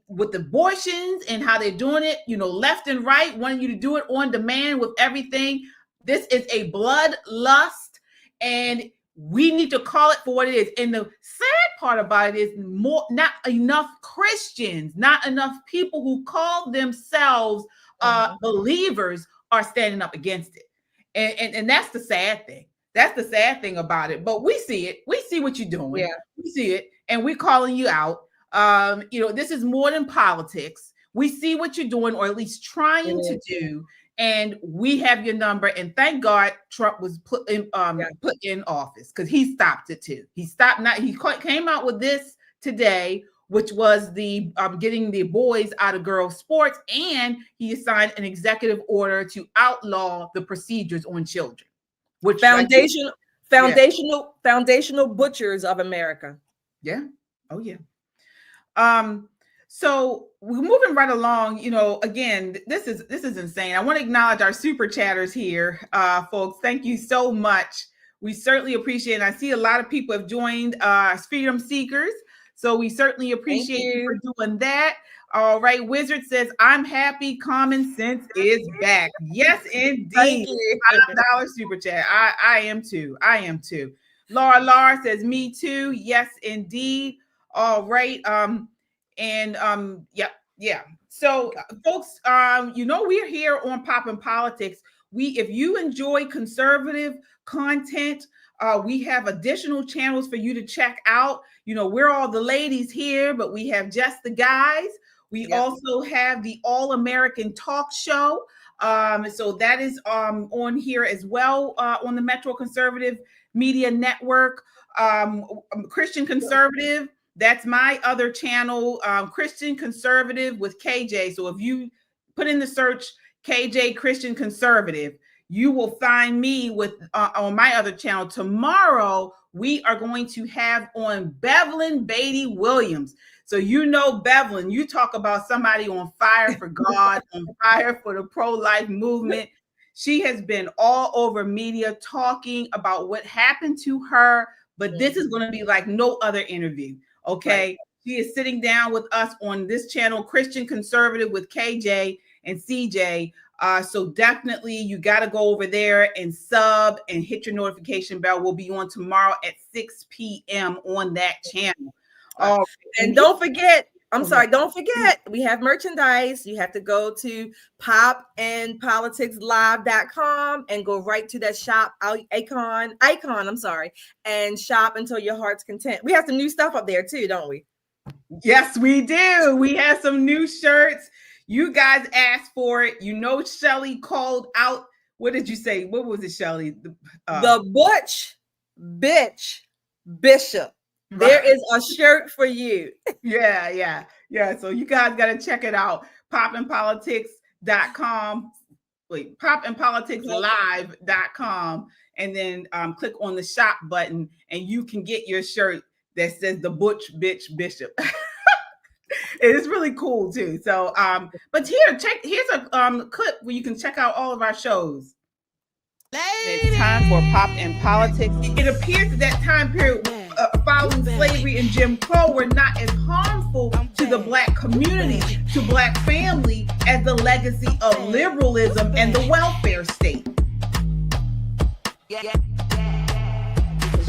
with abortions and how they're doing it, left and right, wanting you to do it on demand with everything. This is a bloodlust, and we need to call it for what it is. And the sad part about it is not enough Christians, not enough people who call themselves believers are standing up against it. And that's the sad thing. That's the sad thing about it. But we see it. We see what you're doing. Yeah. We see it, and we're calling you out. This is more than politics. We see what you're doing, or at least trying to do, and we have your number. And thank God Trump was put in office, because he stopped it too. He came out with this today, which was the getting the boys out of girls' sports, and he signed an executive order to outlaw the procedures on children. Which foundational butchers of America. Yeah. Oh yeah. So we're moving right along. Again, this is insane. I want to acknowledge our super chatters here, folks. Thank you so much. We certainly appreciate it. I see a lot of people have joined Freedom Seekers, so we certainly appreciate you for doing that. All right, Wizard says, I'm happy common sense is back. Yes, indeed. $5 super chat. I am too. Laura says, me too. Yes, indeed. All right. Yep. Yeah. So, folks, we're here on Poppin' Politics. If you enjoy conservative content, we have additional channels for you to check out. We're all the ladies here, but we have just the guys. We also have the All-American Talk Show. So that is on here as well on the Metro Conservative Media Network. Christian Conservative, that's my other channel, Christian Conservative with KJ. So if you put in the search KJ Christian Conservative, you will find me with on my other channel. Tomorrow, we are going to have on Bevelyn Beatty Williams. So Bevelyn, you talk about somebody on fire for God, on fire for the pro-life movement. She has been all over media talking about what happened to her, but this is going to be like no other interview, okay? Right. She is sitting down with us on this channel, Christian Conservative with KJ and CJ. So definitely you got to go over there and sub and hit your notification bell. We'll be on tomorrow at 6 p.m. on that channel. And don't forget, don't forget, we have merchandise. You have to go to popandpoliticslive.com and go right to that shop icon, and shop until your heart's content. We have some new stuff up there too, don't we? Yes, we do. We have some new shirts. You guys asked for it. Shelly called out. What did you say? What was it, Shelly? The Butch Bitch Bishop. There is a shirt for you. Yeah. So you guys got to check it out. popandpolitics.com. popandpoliticslive.com. And then click on the shop button and you can get your shirt that says the Butch Bitch Bishop. It's really cool too. So, but here's a clip where you can check out all of our shows. It's time for Pop and Politics. It appears that time period following slavery and Jim Crow were not as harmful to the Black community, to Black family, as the legacy of liberalism and the welfare state.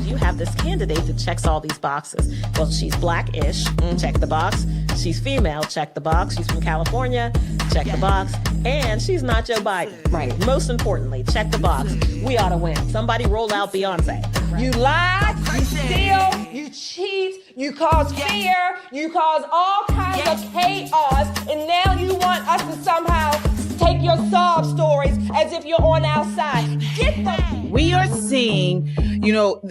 You have this candidate that checks all these boxes. Well, she's Black-ish, check the box. She's female, check the box. She's from California, check the box. And she's not Joe Biden. Right. Most importantly, check the box. We ought to win. Somebody roll out Beyonce. You lie, you steal, you cheat, you cause fear, you cause all kinds of chaos, and now you want us to somehow take your sob stories as if you're on our side. Get them. We are seeing,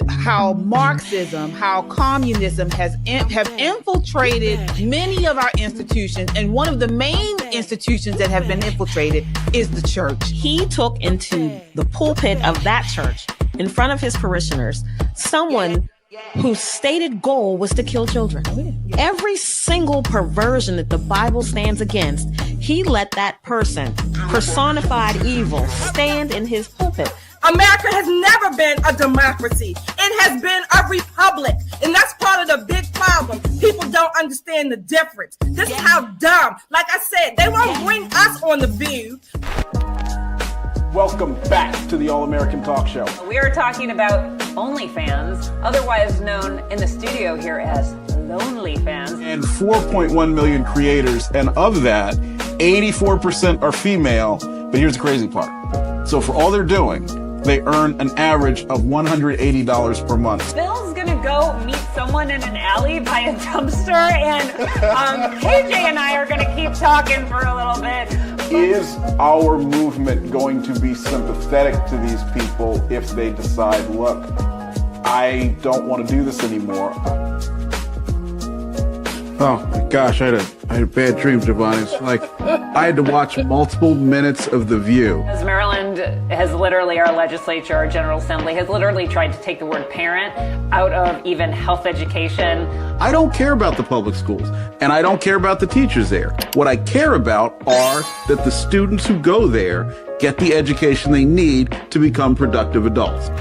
how Marxism, how communism have infiltrated many of our institutions, and one of the main institutions that have been infiltrated is the church. He took into the pulpit of that church, in front of his parishioners, someone whose stated goal was to kill children. Every single perversion that the Bible stands against, he let that person, personified evil, stand in his pulpit. America has never been a democracy. It has been a republic. And that's part of the big problem. People don't understand the difference. This is how dumb. Like I said, they won't bring us on The View. Welcome back to the All-American Talk Show. We are talking about OnlyFans, otherwise known in the studio here as Lonely Fans. And 4.1 million creators, and of that, 84% are female. But here's the crazy part. So for all they're doing, they earn an average of $180 per month. Bill's gonna go meet someone in an alley by a dumpster, and KJ and I are gonna keep talking for a little bit. Is our movement going to be sympathetic to these people if they decide, look, I don't want to do this anymore? Oh my gosh, I had a bad dream, Giovanni. It's like I had to watch multiple minutes of The View. As Maryland has literally, our legislature, our General Assembly, has literally tried to take the word parent out of even health education. I don't care about the public schools, and I don't care about the teachers there. What I care about are that the students who go there get the education they need to become productive adults.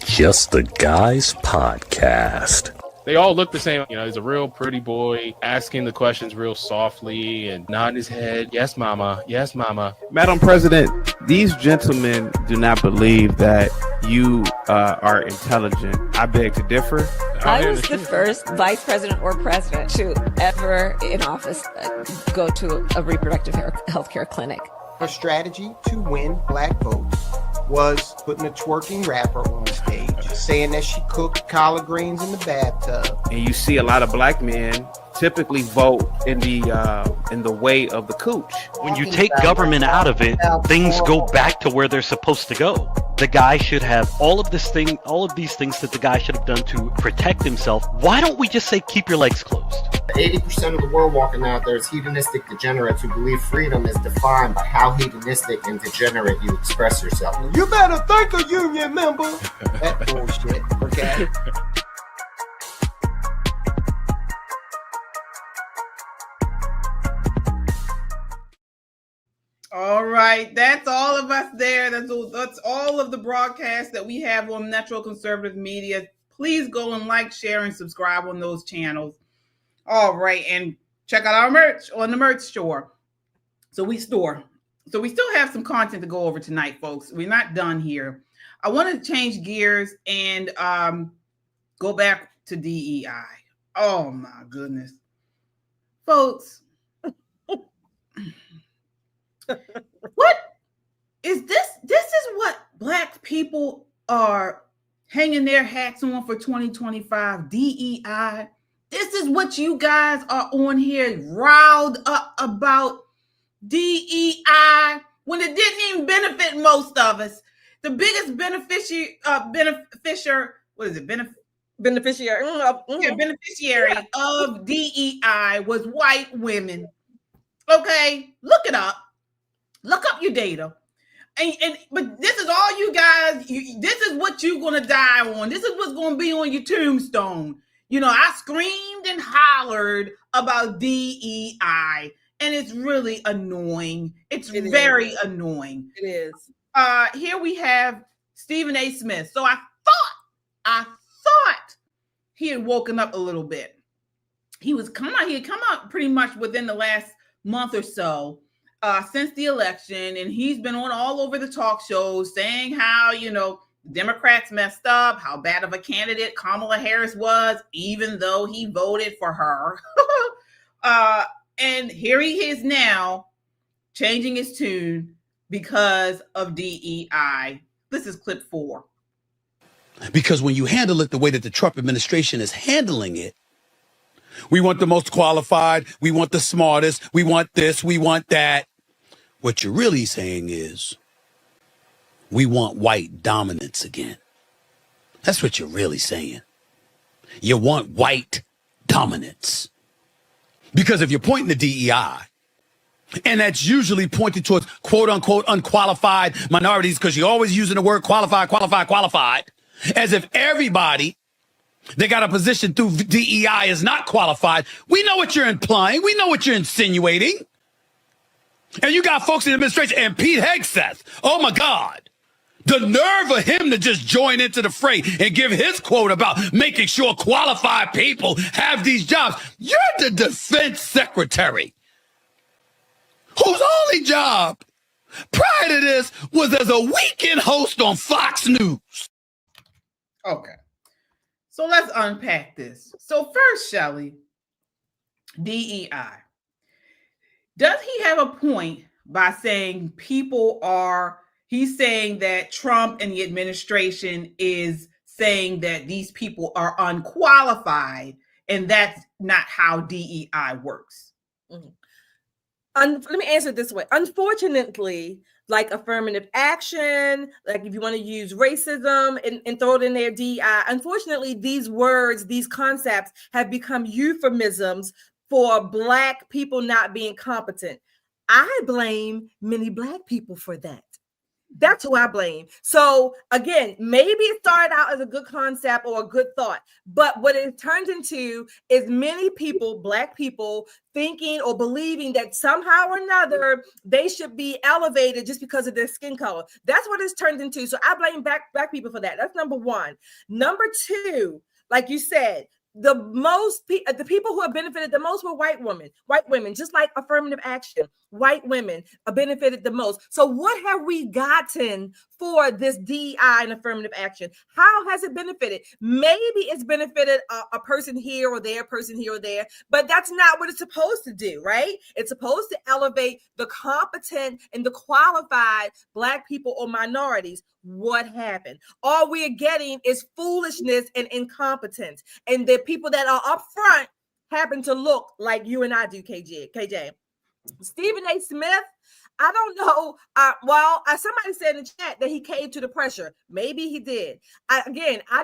Just the Guys Podcast. They all look the same. He's a real pretty boy, asking the questions real softly and nodding his head. Yes, mama. Yes, mama. Madam President, these gentlemen do not believe that you are intelligent. I beg to differ. I was the first vice president or president to ever in office go to a reproductive health care clinic. Her strategy to win black votes was putting a twerking rapper on stage, saying that she cooked collard greens in the bathtub. And you see a lot of black men typically vote in the way of the cooch. When you take government out of it, things go back to where they're supposed to go. The guy should have all of these things that the guy should have done to protect himself. Why don't we just say keep your legs closed? 80% of the world walking out there is hedonistic degenerates who believe freedom is defined by how hedonistic and degenerate you express yourself. You better thank a union member. That bullshit, okay? All right, that's all of us there. That's all of the broadcasts that we have on Metro Conservative Media. Please go and like, share, and subscribe on those channels. All right, and check out our merch on the merch store. So we still have some content to go over tonight, folks. We're not done here. I want to change gears and go back to DEI. Oh my goodness, folks. What is this? This is what black people are hanging their hats on for 2025 DEI. This is what you guys are on here riled up about DEI when it didn't even benefit most of us. The biggest beneficiary of DEI was white women. Okay, look it up. Look up your data. But this is all you guys, this is what you're going to die on. This is what's going to be on your tombstone. You know, I screamed and hollered about DEI, and it's really annoying. It's very annoying. It is. Here we have Stephen A. Smith. So I thought he had woken up a little bit. He had come out pretty much within the last month or so. Since the election, and he's been on all over the talk shows saying how, Democrats messed up, how bad of a candidate Kamala Harris was, even though he voted for her. And here he is now changing his tune because of DEI. This is clip 4. Because when you handle it the way that the Trump administration is handling it, we want the most qualified, we want the smartest, we want this, we want that. What you're really saying is, we want white dominance again. That's what you're really saying. You want white dominance. Because if you're pointing to DEI, and that's usually pointed towards quote unquote unqualified minorities, because you're always using the word qualified, as if everybody that got a position through DEI is not qualified. We know what you're implying. We know what you're insinuating. And you got folks in the administration, and Pete Hegseth, oh my God, the nerve of him to just join into the fray and give his quote about making sure qualified people have these jobs. You're the defense secretary, whose only job prior to this was as a weekend host on Fox News. Okay. So let's unpack this. So first, Shelley, DEI. Does he have a point by saying he's saying that Trump and the administration is saying that these people are unqualified, and that's not how DEI works? Mm-hmm. Let me answer it this way. Unfortunately, like affirmative action, like if you want to use racism and throw it in there, DEI, unfortunately, these words, these concepts have become euphemisms for Black people not being competent. I blame many Black people for that. That's who I blame. So again, maybe it started out as a good concept or a good thought, but what it turned into is many people, Black people, thinking or believing that somehow or another they should be elevated just because of their skin color. That's what it's turned into. So I blame Black people for that. That's number one. Number two, like you said, the people who have benefited the most were white women, just like affirmative action. white women benefited the most. So what have we gotten for this DEI and affirmative action? How has it benefited? Maybe it's benefited a person here or there, but that's not what it's supposed to do, right? It's supposed to elevate the competent and the qualified Black people or minorities. What happened? All we're getting is foolishness and incompetence. And the people that are up front happen to look like you and I do, KJ. Stephen A. Smith, I don't know. Somebody said in the chat that he caved to the pressure. Maybe he did. I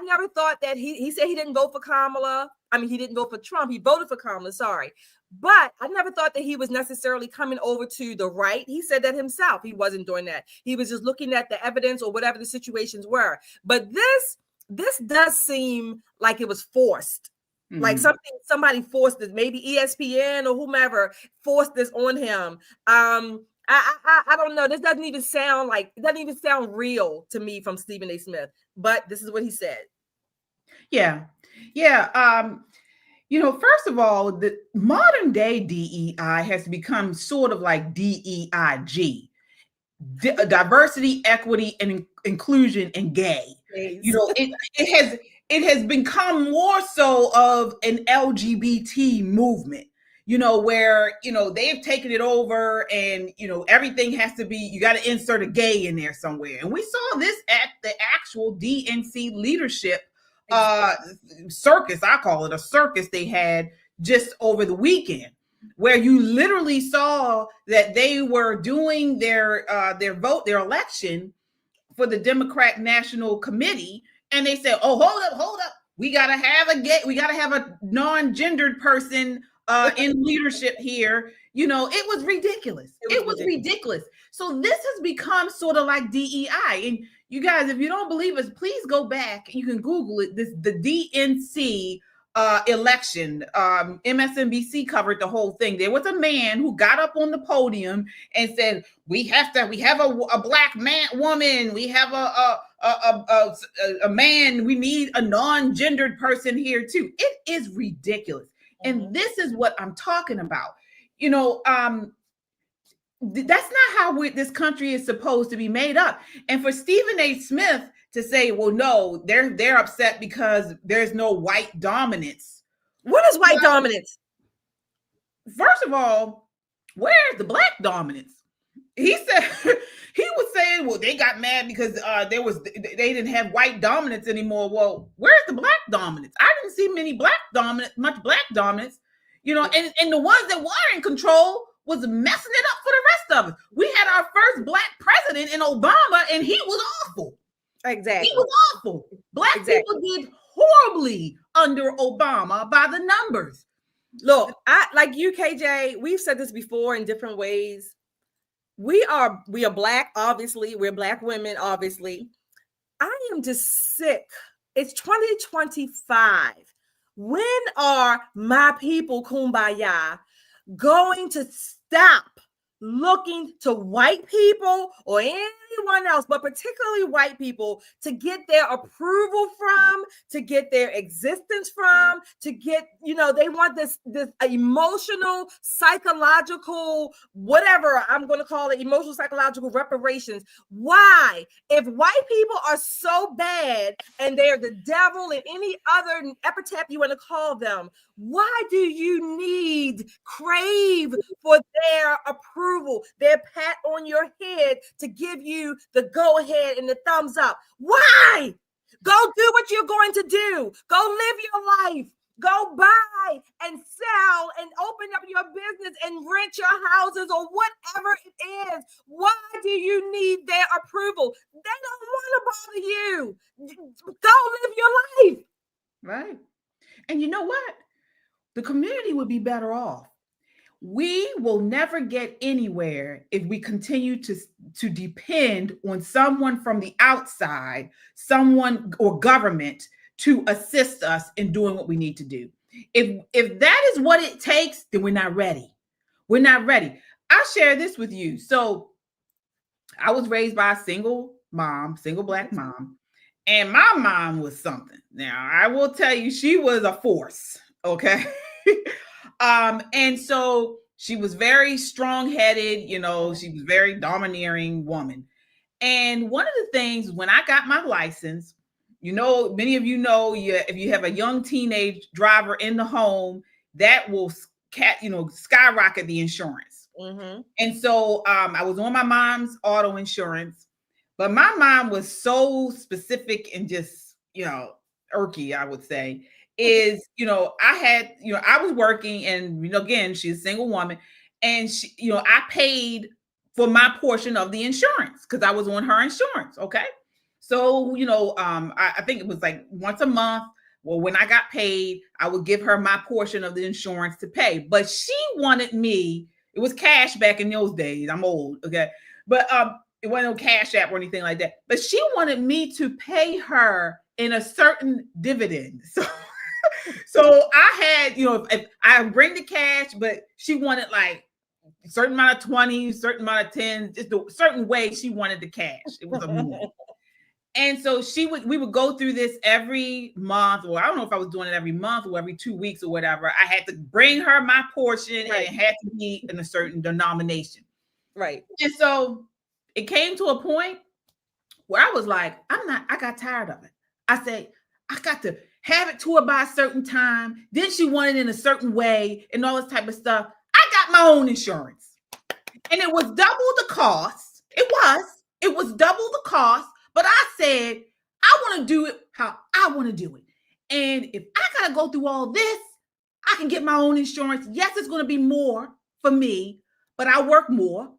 never thought that he said he didn't vote for Kamala. I mean, he didn't vote for Trump. He voted for Kamala, sorry. But I never thought that he was necessarily coming over to the right. He said that himself. He wasn't doing that. He was just looking at the evidence or whatever the situations were. But this does seem like it was forced. Like somebody forced it, maybe ESPN or whomever forced this on him. I don't know. This doesn't even sound real to me from Stephen A. Smith, but this is what he said. Yeah. First of all, the modern day DEI has become sort of like DEIG, diversity, equity, and inclusion, and gay. It has become more so of an LGBT movement, where, they've taken it over and, everything has to be, you got to insert a gay in there somewhere. And we saw this at the actual DNC leadership circus. I call it a circus they had just over the weekend, where you literally saw that they were doing their election for the Democrat National Committee. And they said, oh, hold up. We got to have a non-gendered person in leadership here. It was ridiculous. It was ridiculous. So this has become sort of like DEI. And you guys, if you don't believe us, please go back. You can Google it. The DNC election. MSNBC covered the whole thing. There was a man who got up on the podium and said, we have a Black woman. We have a man. We need a non-gendered person here too. It is ridiculous. And this is what I'm talking about. That's not how this country is supposed to be made up. And for Stephen A. Smith to say, well, no, they're upset because there's no white dominance. What is white dominance? First of all, where's the Black dominance? He was saying, well, they got mad because they didn't have white dominance anymore. Well, where's the Black dominance? I didn't see much Black dominance, and the ones that were in control was messing it up for the rest of us. We had our first Black president in Obama, and he was awful. Exactly. He was awful. Black people did horribly under Obama by the numbers. Look, like you, KJ, we've said this before in different ways. We are Black, obviously. We're Black women, obviously. I am just sick. It's 2025. When are my people, kumbaya, going to stop looking to white people or anyone else, but particularly white people, to get their approval from, to get their existence from, to get, they want this emotional, psychological, whatever I'm going to call it, emotional, psychological reparations. Why? If white people are so bad and they're the devil and any other epithet you want to call them, why do you crave for their approval, their pat on your head to give you the go ahead and the thumbs up? Why? Go do what you're going to do. Go live your life. Go buy and sell and open up your business and rent your houses or whatever it is. Why do you need their approval? They don't want to bother you. Go live your life. Right. And you know what? The community would be better off. We will never get anywhere if we continue to depend on someone from the outside, someone or government to assist us in doing what we need to do. If that is what it takes, then we're not ready. We're not ready. I'll share this with you. So I was raised by a single Black mom, and my mom was something. Now, I will tell you, she was a force. Okay. And so She was very strong-headed, you know, she was very domineering woman. And one of the things when I got my license, you know, many of you know, if you have a young teenage driver in the home, that will skyrocket the insurance. Mm-hmm. And so I was on my mom's auto insurance, but my mom was so specific and just, you know, irky, I would say, is, you know, I was working, and, you know, again, she's a single woman, and she, you know, I paid for my portion of the insurance because I was on her insurance. Okay. So, you know, I think it was like once a month. Well, when I got paid, I would give her my portion of the insurance to pay. But she wanted me, it was cash back in those days. I'm old. Okay. But it wasn't no Cash App or anything like that. But she wanted me to pay her in a certain dividend. So I had, you know, if I bring the cash, but she wanted like a certain amount of 20, certain amount of 10, just a certain way she wanted the cash. It was a move. And so we would go through this every month, or I don't know if I was doing it every month or every 2 weeks or whatever. I had to bring her my portion, right, and it had to be in a certain denomination. Right. And so it came to a point where I was like, I got tired of it. I said, I got to have it to her by a certain time. Then she wanted it in a certain way and all this type of stuff. I got my own insurance, and it was double the cost. It was double the cost. But I said, I want to do it how I want to do it. And if I got to go through all this, I can get my own insurance. Yes, it's going to be more for me, but I work more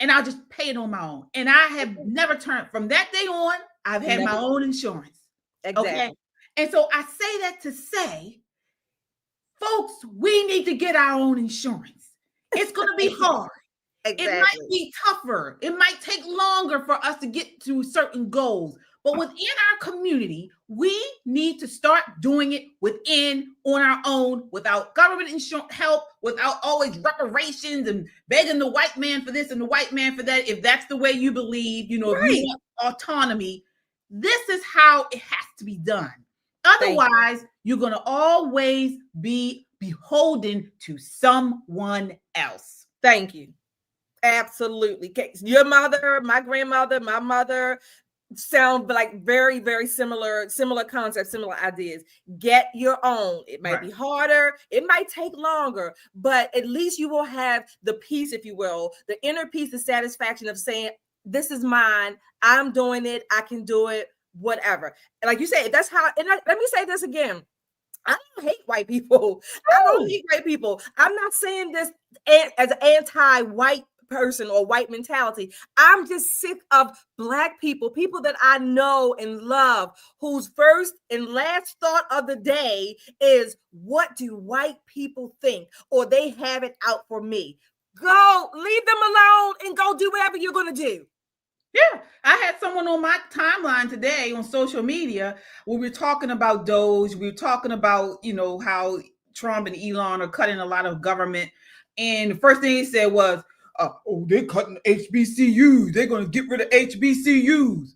and I'll just pay it on my own. And I have never turned from that day on. I've had my own insurance. Exactly. Okay. And so I say that to say, folks, we need to get our own insurance. It's going to be hard. Exactly. It might be tougher. It might take longer for us to get to certain goals. But within our community, we need to start doing it on our own, without government insurance help, without always reparations and begging the white man for this and the white man for that. If that's the way you believe, you know, right, if you want autonomy, this is how it has to be done. Otherwise, you're going to always be beholden to someone else. Thank you. Absolutely. Your mother, my grandmother, my mother sound like very, very similar concepts, similar ideas. Get your own. It might be harder. It might take longer, but at least you will have the peace, if you will, the inner peace, the satisfaction of saying, this is mine. I'm doing it. I can do it, whatever. And like you say, that's how, and let me say this again. I don't hate white people. I don't hate white people. I'm not saying this as an anti-white person or white mentality. I'm just sick of Black people that I know and love, whose first and last thought of the day is, what do white people think? Or they have it out for me. Go, leave them alone and go do whatever you're going to do. Yeah, I had someone on my timeline today on social media where we were talking about Doge. We were talking about, you know, how Trump and Elon are cutting a lot of government. And the first thing he said was, they're cutting HBCUs. They're going to get rid of HBCUs.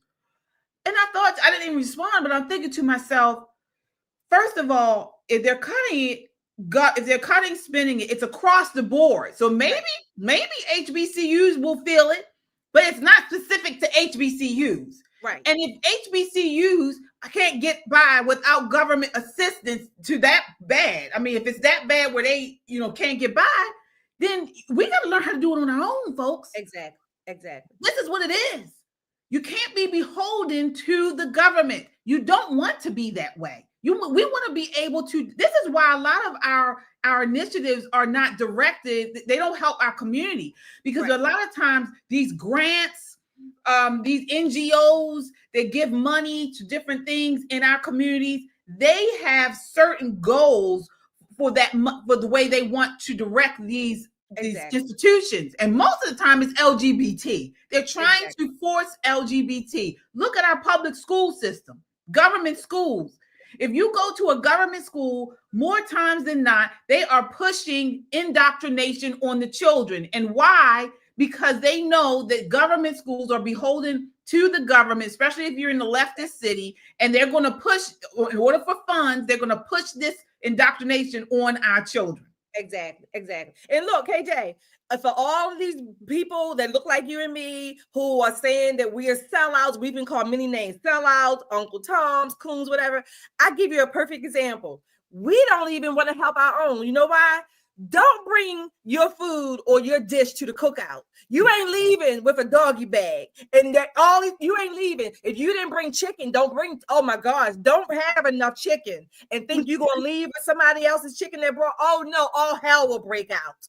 And I thought, I didn't even respond, but I'm thinking to myself, first of all, if they're cutting spending, it's across the board. So maybe HBCUs will feel it, but it's not specific to HBCUs. Right. And if HBCUs can't get by without government assistance to that bad, I mean, if it's that bad where they, you know, can't get by, then we got to learn how to do it on our own, folks. Exactly. This is what it is. You can't be beholden to the government. You don't want to be that way. We want to be able to. This is why a lot of our initiatives are not directed. They don't help our community, because a lot of times these grants, these NGOs that give money to different things in our communities, they have certain goals for the way they want to direct these institutions. And most of the time it's LGBT. They're trying to force LGBT. Look at our public school system, government schools. If you go to a government school, more times than not, they are pushing indoctrination on the children. And why? Because they know that government schools are beholden to the government, especially if you're in the leftist city, and they're going to push, in order for funds, they're going to push this indoctrination on our children. Exactly. And look, KJ, for all of these people that look like you and me who are saying that we are sellouts, we've been called many names, sellouts, Uncle Toms, Coons, whatever. I give you a perfect example. We don't even want to help our own. You know why? Don't bring your food or your dish to the cookout. You ain't leaving with a doggy bag, and that you ain't leaving. If you didn't bring chicken, don't bring. Oh my gosh, don't have enough chicken and think you're gonna leave with somebody else's chicken that brought. Oh no, all hell will break out.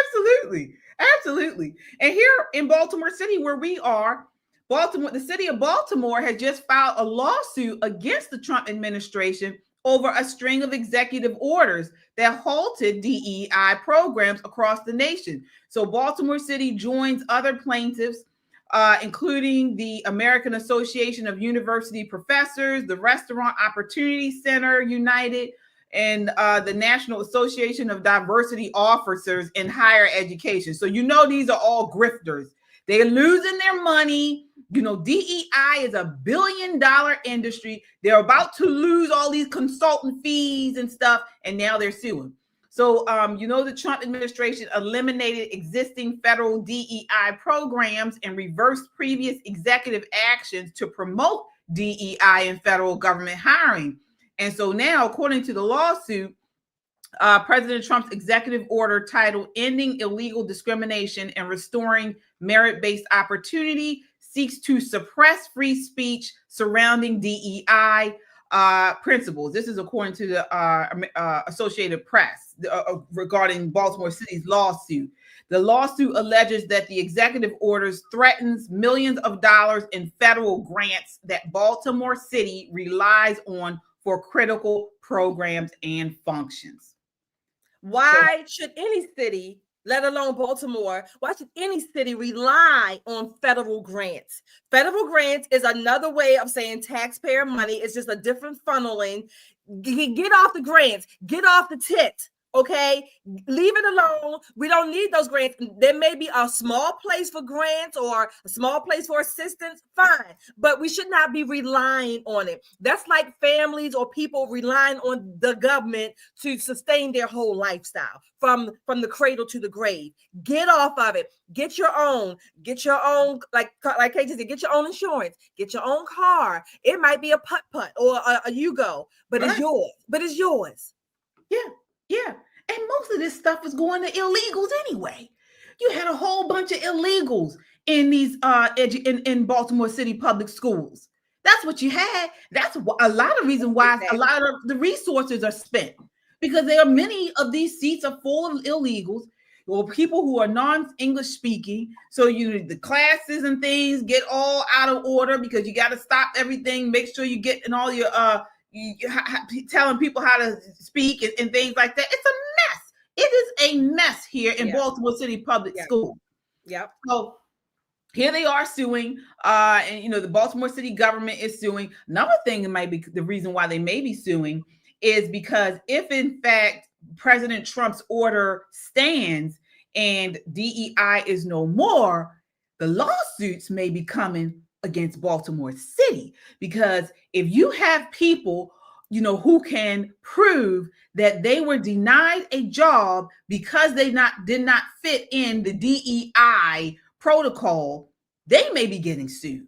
Absolutely. And here in Baltimore City, where we are, the city of Baltimore has just filed a lawsuit against the Trump administration over a string of executive orders that halted DEI programs across the nation. So Baltimore City joins other plaintiffs, including the American Association of University Professors, the Restaurant Opportunity Center United, and the National Association of Diversity Officers in Higher Education. So these are all grifters. They're losing their money. DEI is $1 billion industry. They're about to lose all these consultant fees and stuff, and now they're suing. So, the Trump administration eliminated existing federal DEI programs and reversed previous executive actions to promote DEI in federal government hiring. And so now, according to the lawsuit, President Trump's executive order titled Ending Illegal Discrimination and Restoring Merit-Based Opportunity seeks to suppress free speech surrounding DEI principles. This is according to the Associated Press regarding Baltimore City's lawsuit. The lawsuit alleges that the executive orders threatens millions of dollars in federal grants that Baltimore City relies on for critical programs and functions. Why should any city, let alone Baltimore, why should any city rely on federal grants? Federal grants is another way of saying taxpayer money. It's just a different funneling. Get off the grants. Get off the tit. Okay, leave it alone. We don't need those grants. There may be a small place for grants or a small place for assistance, fine, but we should not be relying on it. That's like families or people relying on the government to sustain their whole lifestyle from the cradle to the grave. Get off of it. Get your own, like KJ said, get your own insurance, get your own car. It might be a putt-putt or a Yugo, but right. It's yours. Yeah. And most of this stuff is going to illegals anyway. You had a whole bunch of illegals in these in Baltimore City public schools. That's what you had. That's a lot of reason why a lot of the resources are spent, because there are many of these seats are full of illegals or people who are non-English speaking. So the classes and things get all out of order because you got to stop everything, make sure you get in all your telling people how to speak and things like that. It's a mess. It is a mess here in Baltimore City public school. Yep. So here they are suing, and the Baltimore City government is suing. Another thing that might be the reason why they may be suing is because if in fact President Trump's order stands and DEI is no more, the lawsuits may be coming against Baltimore City, because if you have people, who can prove that they were denied a job because they did not fit in the DEI protocol, they may be getting sued.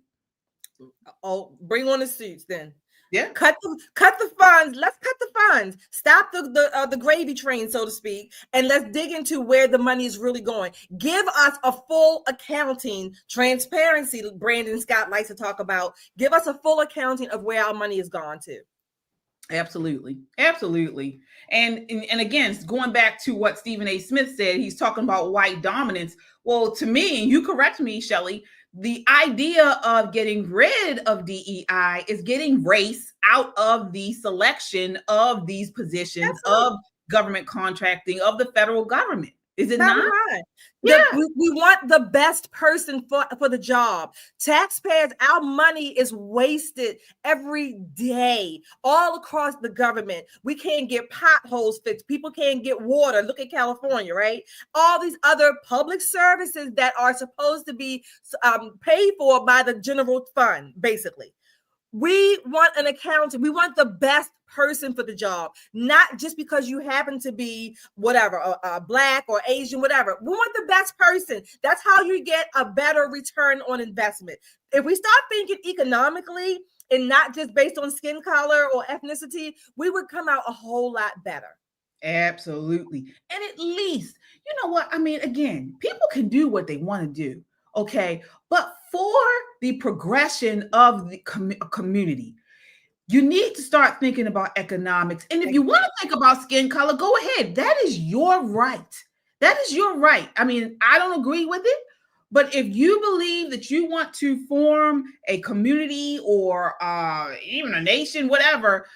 Oh, bring on the suits then. Yeah. Cut the funds. Let's cut the funds. Stop the gravy train, so to speak, and let's dig into where the money is really going. Give us a full accounting, transparency. Brandon Scott likes to talk about. Give us a full accounting of where our money has gone to. Absolutely. And again, going back to what Stephen A. Smith said, he's talking about white dominance. Well, to me, and you correct me, Shelley, the idea of getting rid of DEI is getting race out of the selection of these positions of government contracting of the federal government. Is it not? Right. Yeah. We want the best person for the job. Taxpayers, our money is wasted every day all across the government. We can't get potholes fixed. People can't get water. Look at California, right? All these other public services that are supposed to be paid for by the general fund, basically. We want an accountant. We want the best person for the job, not just because you happen to be whatever, Black or Asian, whatever. We want the best person. That's how you get a better return on investment. If we start thinking economically and not just based on skin color or ethnicity, we would come out a whole lot better. Absolutely. And at least, you know what? I mean, again, people can do what they want to do. Okay. But for the progression of the community, you need to start thinking about economics. And if you want to think about skin color, go ahead. That is your right. That is your right. I mean, I don't agree with it, but if you believe that you want to form a community or even a nation, whatever,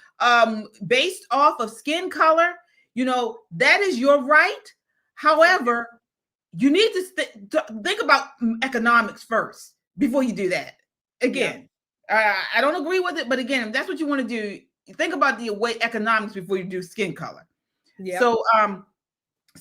based off of skin color, you know, that is your right. However, you need to think about economics first before you do that. Again, I don't agree with it, but again, if that's what you want to do, think about the economics before you do skin color. Yeah. So,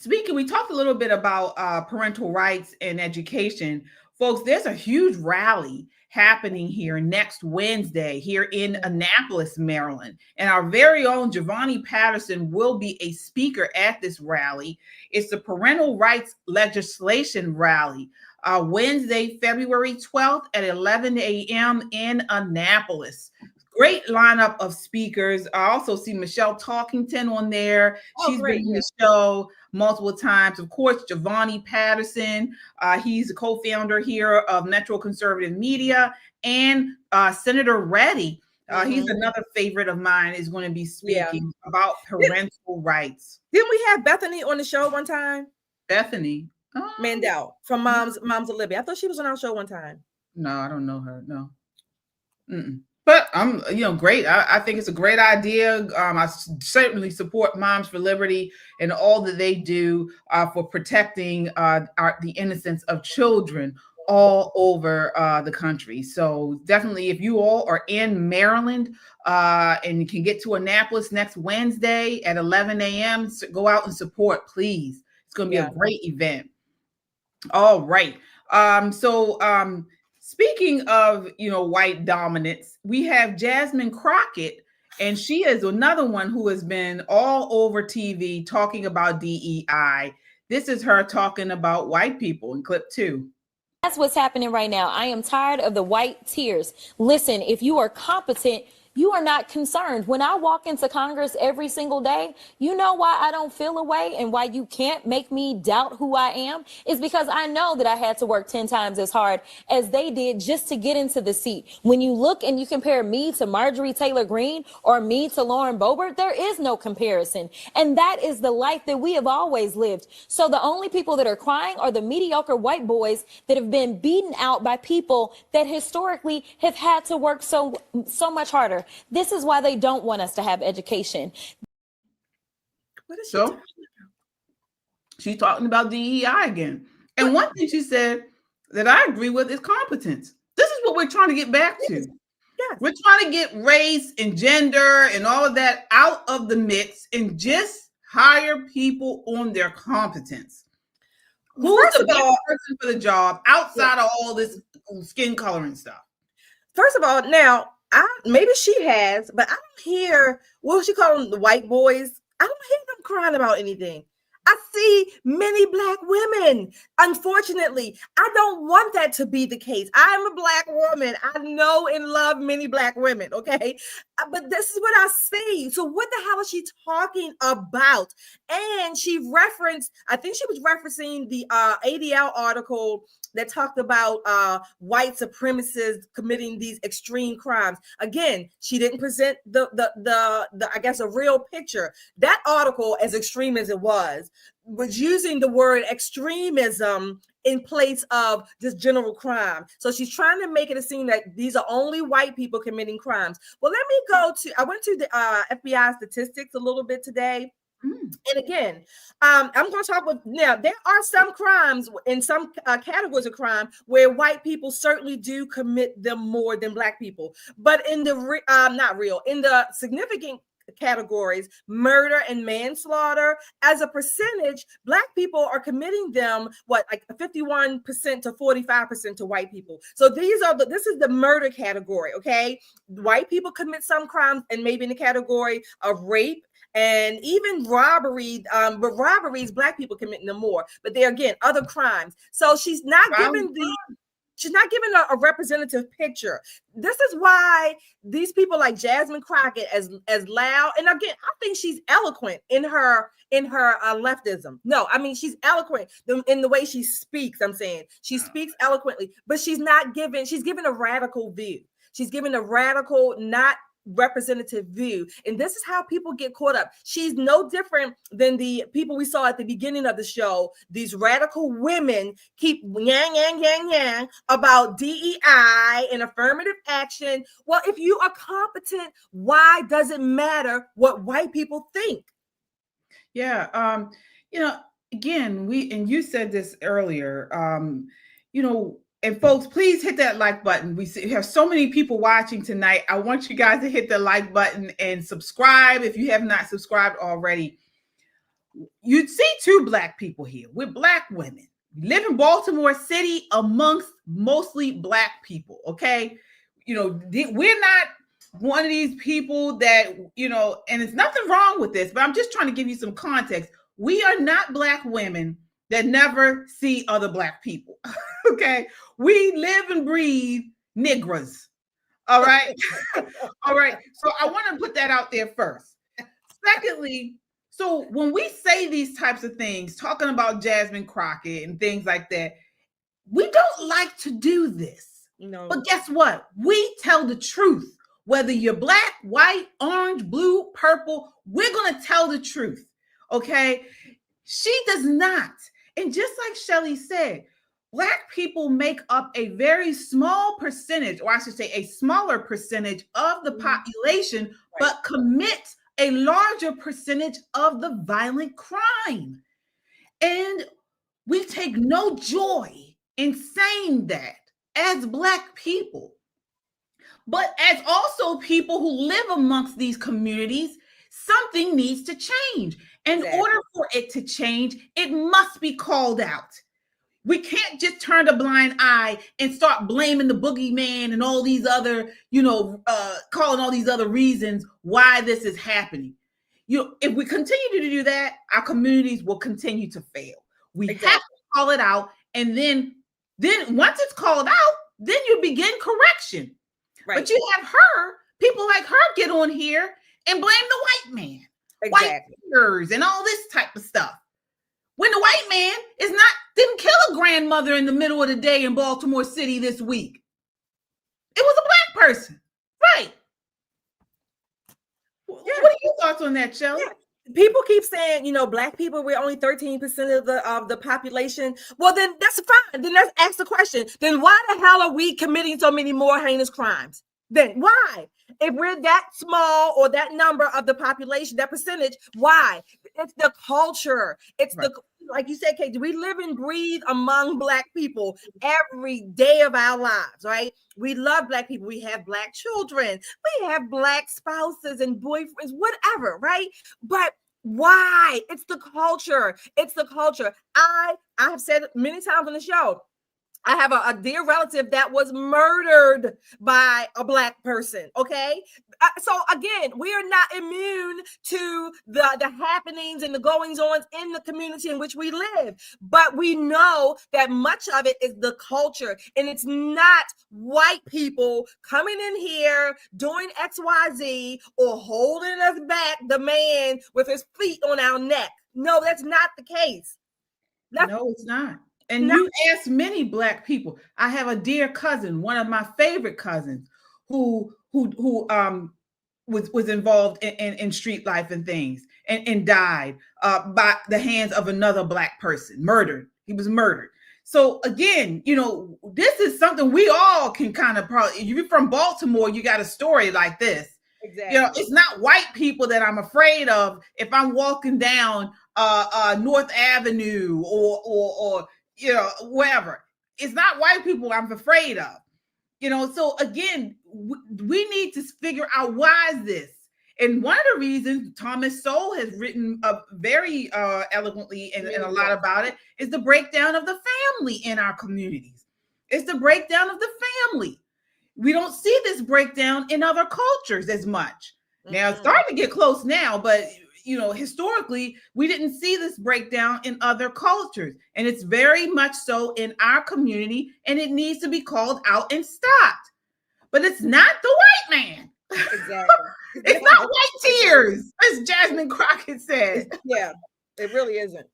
we talked a little bit about parental rights and education. Folks, there's a huge rally happening here next Wednesday here in Annapolis, Maryland. And our very own Giovanni Patterson will be a speaker at this rally. It's the Parental Rights Legislation Rally, Wednesday, February 12th at 11 a.m. in Annapolis. Great lineup of speakers. I also see Michelle Talkington on there. She's been in the show multiple times. Of course, Giovanni Patterson. He's a co-founder here of Metro Conservative Media. And Senator Reddy. He's another favorite of mine, is going to be speaking about parental rights. Didn't we have Bethany on the show one time? Bethany? Mandel from Moms of Libby. I thought she was on our show one time. No, I don't know her. No. But I'm, great. I think it's a great idea. I certainly support Moms for Liberty and all that they do for protecting the innocence of children all over the country. So definitely, if you all are in Maryland and you can get to Annapolis next Wednesday at 11 a.m., go out and support, please. It's going to be a great event. All right. Speaking of, white dominance, we have Jasmine Crockett, and she is another one who has been all over TV talking about DEI. This is her talking about white people in clip 2. That's what's happening right now. I am tired of the white tears. Listen, if you are competent, you are not concerned. When I walk into Congress every single day, you know why I don't feel a way and why you can't make me doubt who I am is because I know that I had to work 10 times as hard as they did just to get into the seat. When you look and you compare me to Marjorie Taylor Greene or me to Lauren Boebert, there is no comparison. And that is the life that we have always lived. So the only people that are crying are the mediocre white boys that have been beaten out by people that historically have had to work so much harder. This is why they don't want us to have education. What is so she's talking about DEI again. And one thing she said that I agree with is competence. This is what we're trying to get back to. Yes. We're trying to get race and gender and all of that out of the mix and just hire people on their competence. Who's the best person for the job outside of all this skin coloring stuff? First of all, now, maybe she has, but I don't hear, what she call them, the white boys. I don't hear them crying about anything. I see many Black women. Unfortunately, I don't want that to be the case. I'm a Black woman. I know and love many Black women, okay? But this is what I see. So what the hell is she talking about? And she referenced, I think she was referencing the ADL article that talked about white supremacists committing these extreme crimes. Again, she didn't present the I guess a real picture. That article, as extreme as it was using the word extremism in place of just general crime. So she's trying to make it seem that these are only white people committing crimes. Well, I went to the FBI statistics a little bit today. And again, I'm going to talk about, now, there are some crimes in some categories of crime where white people certainly do commit them more than Black people. But in the in the significant categories, murder and manslaughter, as a percentage, Black people are committing them, like 51% to 45% to white people. So this is the murder category, okay? White people commit some crimes and maybe in the category of rape and even robbery, but robberies, Black people committing them more. But they're, again, other crimes. So she's not giving a representative picture. This is why these people like Jasmine Crockett, as loud, and again, I think she's eloquent in her leftism. No, I mean, she's eloquent in the way she speaks. I'm saying she speaks eloquently, but she's giving a radical view. She's giving a radical, not representative view, and this is how people get caught up. She's no different than the people we saw at the beginning of the show. These radical women keep yang about DEI and affirmative action. Well, if you are competent, why does it matter what white people think? Yeah, again, you said this earlier, and folks, please hit that like button. We have so many people watching tonight. I want you guys to hit the like button and subscribe if you have not subscribed already. You'd see two Black people here. We're Black women. We live in Baltimore City amongst mostly Black people, okay? We're not one of these people that, and there's nothing wrong with this, but I'm just trying to give you some context. We are not Black women that never see other Black people. Okay, we live and breathe Negras. All right. All right. So I want to put that out there first. Secondly, so when we say these types of things, talking about Jasmine Crockett and things like that, we don't like to do this. No. But guess what? We tell the truth. Whether you're Black, white, orange, blue, purple, we're going to tell the truth. Okay. She does not. And just like Shelley said, Black people make up a very small percentage, or I should say a smaller percentage of the population, but commit a larger percentage of the violent crime. And we take no joy in saying that as Black people. But as also people who live amongst these communities, something needs to change. In order for it to change, it must be called out. We can't just turn a blind eye and start blaming the boogeyman and all these other, calling all these other reasons why this is happening. If we continue to do that, our communities will continue to fail. We have to call it out. And then once it's called out, then you begin correction. Right. But you have people like her get on here and blame the white man, white fingers and all this type of stuff. When the white man didn't kill a grandmother in the middle of the day in Baltimore City this week. It was a Black person. Right. Yeah. What are your thoughts on that, Shelley? Yeah. People keep saying, Black people, we're only 13% of the population. Well, then that's fine. Then let's ask the question. Then why the hell are we committing so many more heinous crimes? Then why? If we're that small or that number of the population, that percentage, why? It's the culture. It's like you said, Kate, we live and breathe among Black people every day of our lives, right? We love Black people. We have Black children. We have Black spouses and boyfriends, whatever, right? But why? It's the culture. It's the culture. I have said many times on the show, I have a dear relative that was murdered by a Black person. Okay. So again, we are not immune to the happenings and the goings on in the community in which we live. But we know that much of it is the culture, and it's not white people coming in here doing XYZ or holding us back, the man with his feet on our neck. No, that's not the case. No, it's not. And you ask many Black people. I have a dear cousin, one of my favorite cousins, who was involved in street life and things, and died by the hands of another Black person, murdered. He was murdered. So again, this is something we all can kind of probably. If you're from Baltimore, you got a story like this. Exactly. It's not white people that I'm afraid of if I'm walking down North Avenue or wherever. It's not white people I'm afraid of. So again, we need to figure out why is this? And one of the reasons Thomas Sowell has written very eloquently and a lot about it is the breakdown of the family in our communities. It's the breakdown of the family. We don't see this breakdown in other cultures as much. Now it's starting to get close now, but historically, we didn't see this breakdown in other cultures. And it's very much so in our community, and it needs to be called out and stopped. But it's not the white man. Exactly. It's not white tears, as Jasmine Crockett said. Yeah, it really isn't.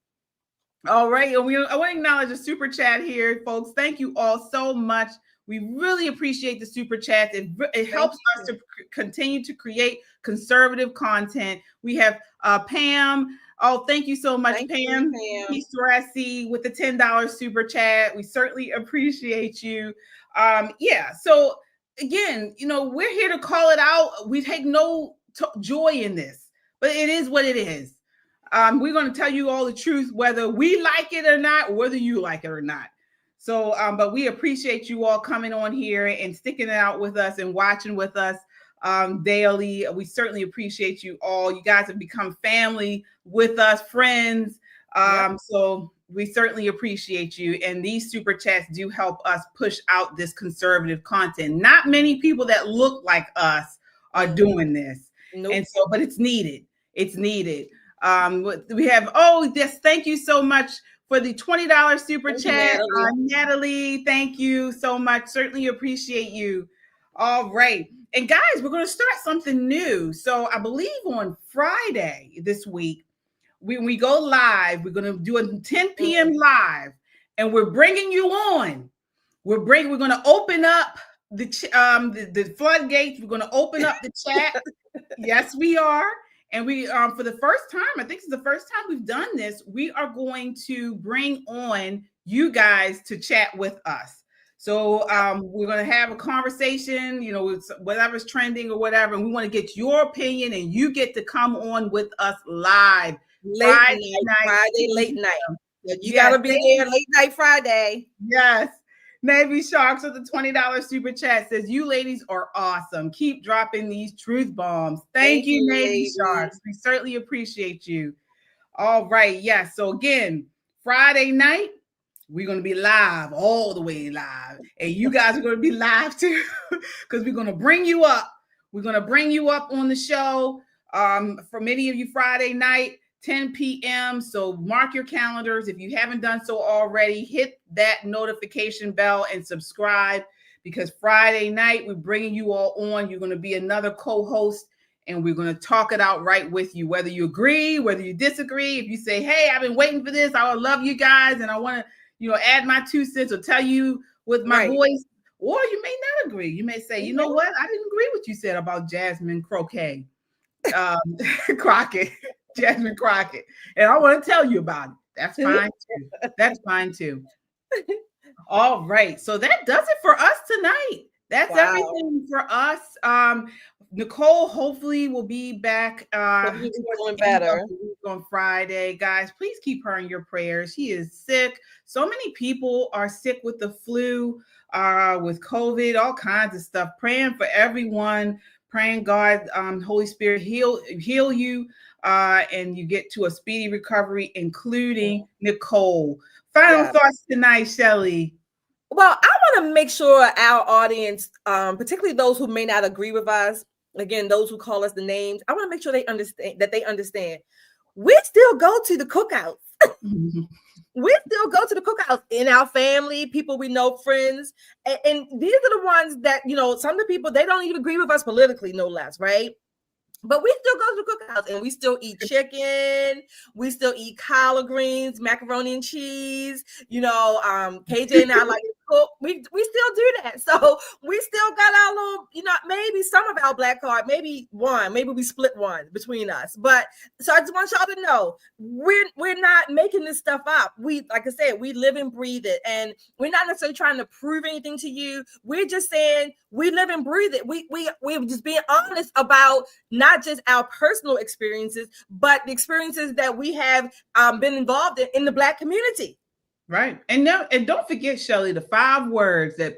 All right. And I want to acknowledge a super chat here, folks. Thank you all so much. We really appreciate the super chats. It helps us to continue to create conservative content. We have Pam. Oh, thank you so much, Pam. Peace with the $10 super chat. We certainly appreciate you. So again, we're here to call it out. We take no joy in this, but it is what it is. We're going to tell you all the truth, whether we like it or not, or whether you like it or not. So, but we appreciate you all coming on here and sticking it out with us and watching with us daily. We certainly appreciate you all. You guys have become family with us, friends. So we certainly appreciate you. And these super chats do help us push out this conservative content. Not many people that look like us are doing this. Nope. And so, but it's needed. It's needed. We have, yes, thank you so much for the $20 super chat. Natalie, thank you so much. Certainly appreciate you. All right. And guys, we're going to start something new. So I believe on Friday this week, when we go live, we're going to do a 10 p.m. live, and we're bringing you on. We're going to open up the floodgates. We're going to open up the chat. Yes, we are. And we, for the first time, I think it's the first time we've done this, we are going to bring on you guys to chat with us. So we're going to have a conversation, with whatever's trending or whatever. And we want to get your opinion, and you get to come on with us live. Friday late night. You got to be there late night Friday. Yes. Navy Sharks with the $20 super chat says, you ladies are awesome. Keep dropping these truth bombs. Thank you, Navy Sharks. We certainly appreciate you. All right. Yes. So again, Friday night, we're going to be live, all the way live. And you guys are going to be live too, because we're going to bring you up. We're going to bring you up on the show. For many of you, Friday night, 10 p.m. So mark your calendars. If you haven't done so already, hit that notification bell and subscribe, because Friday night we're bringing you all on. You're going to be another co-host, and we're going to talk it out right with you, whether you agree, whether you disagree. If you say, hey, I've been waiting for this, I love you guys, and I want to, add my 2 cents or tell you with my voice, or you may not agree. You may say, you know what? I didn't agree with what you said about Jasmine Crockett. Jasmine Crockett, and I want to tell you about it. That's fine too. That's fine too. All right, so that does it for us tonight. That's everything for us. Nicole hopefully will be back doing better on Friday. Guys, please keep her in your prayers. She is sick. So many people are sick with the flu, with COVID, all kinds of stuff. Praying for everyone. Praying God, Holy Spirit, heal you, and you get to a speedy recovery, including Nicole. Final thoughts tonight, Shelley. Well, I want to make sure our audience, particularly those who may not agree with us, again, those who call us the names, I want to make sure they understand. We still go to the cookouts. We still go to the cookouts in our family, people we know, friends. And these are the ones that, some of the people, they don't even agree with us politically, no less, right? But we still go to the cookouts, and we still eat chicken. We still eat collard greens, macaroni and cheese. KJ and I like to cook. We still do that. So we still got our little, maybe some of our black card, maybe we split one between us. But so I just want y'all to know, we're not making this stuff up. We, like I said, we live and breathe it, and we're not necessarily trying to prove anything to you. We're just saying we live and breathe it. We're just being honest about not just our personal experiences, but the experiences that we have been involved in the Black community. Right. And don't forget, Shelley, the 5 words that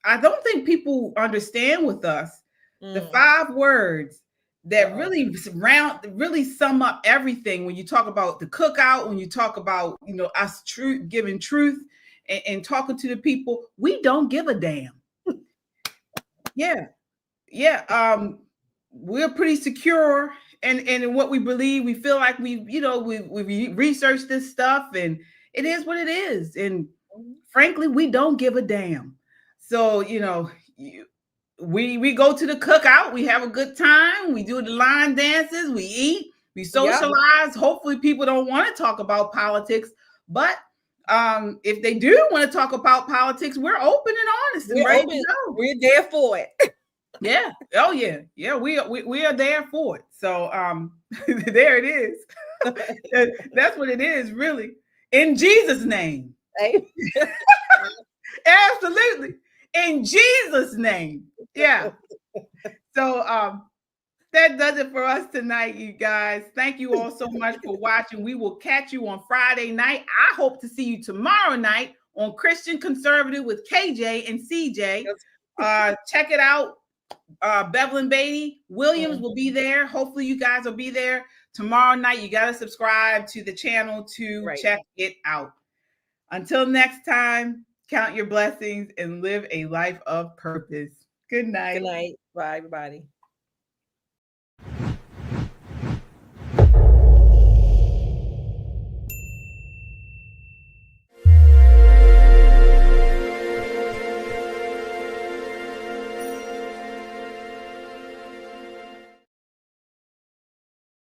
I don't think people understand with us. The 5 words that really sum up everything. When you talk about the cookout, when you talk about, us giving truth and talking to the people, we don't give a damn. Yeah. We're pretty secure in what we believe. We feel like we researched this stuff, and it is what it is. And frankly, we don't give a damn. So, we go to the cookout, we have a good time, we do the line dances, we eat, we socialize. Yeah. Hopefully people don't want to talk about politics, but if they do want to talk about politics, we're open and honest and ready to go. We're there for it. Yeah. Oh yeah. Yeah. We are there for it. So there it is. That's what it is, really. In Jesus' name. Absolutely. In Jesus' name. Yeah. So that does it for us tonight, you guys. Thank you all so much for watching. We will catch you on Friday night. I hope to see you tomorrow night on Christian Conservative with KJ and CJ. Check it out. Bevelyn Beatty Williams will be there. Hopefully you guys will be there tomorrow night. You got to subscribe to the channel to check it out. Until next time, count your blessings and live a life of purpose. Good night. Good night. Bye, everybody.